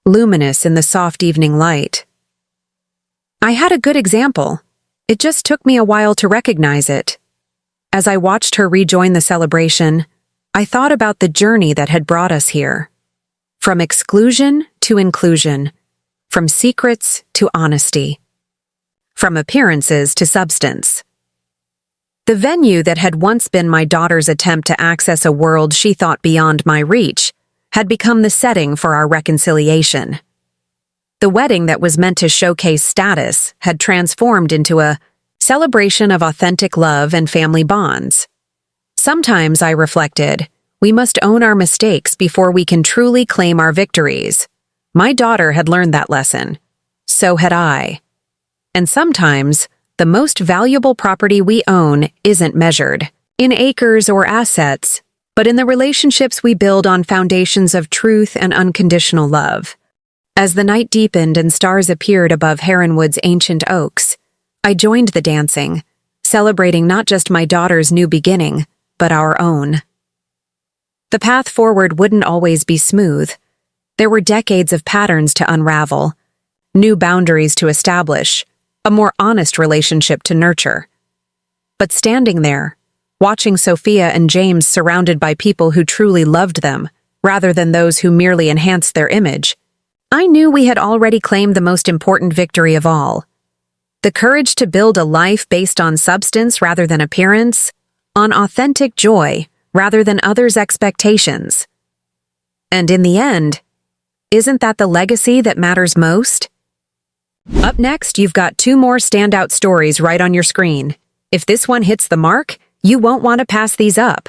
luminous in the soft evening light. I had a good example. It just took me a while to recognize it. As I watched her rejoin the celebration, I thought about the journey that had brought us here. From exclusion to inclusion, from secrets to honesty, from appearances to substance. The venue that had once been my daughter's attempt to access a world she thought beyond my reach had become the setting for our reconciliation. The wedding that was meant to showcase status had transformed into a celebration of authentic love and family bonds. Sometimes, I reflected, we must own our mistakes before we can truly claim our victories. My daughter had learned that lesson. So had I. And sometimes, the most valuable property we own isn't measured in acres or assets, but in the relationships we build on foundations of truth and unconditional love. As the night deepened and stars appeared above Heronwood's ancient oaks, I joined the dancing, celebrating not just my daughter's new beginning, but our own. The path forward wouldn't always be smooth. There were decades of patterns to unravel, new boundaries to establish, a more honest relationship to nurture. But standing there, watching Sophia and James surrounded by people who truly loved them, rather than those who merely enhanced their image, I knew we had already claimed the most important victory of all. The courage to build a life based on substance rather than appearance, on authentic joy rather than others' expectations. And in the end, isn't that the legacy that matters most? Up next, you've got 2 more standout stories right on your screen. If this one hits the mark, you won't want to pass these up.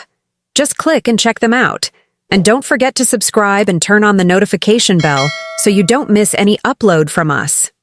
Just click and check them out. And don't forget to subscribe and turn on the notification bell so you don't miss any upload from us.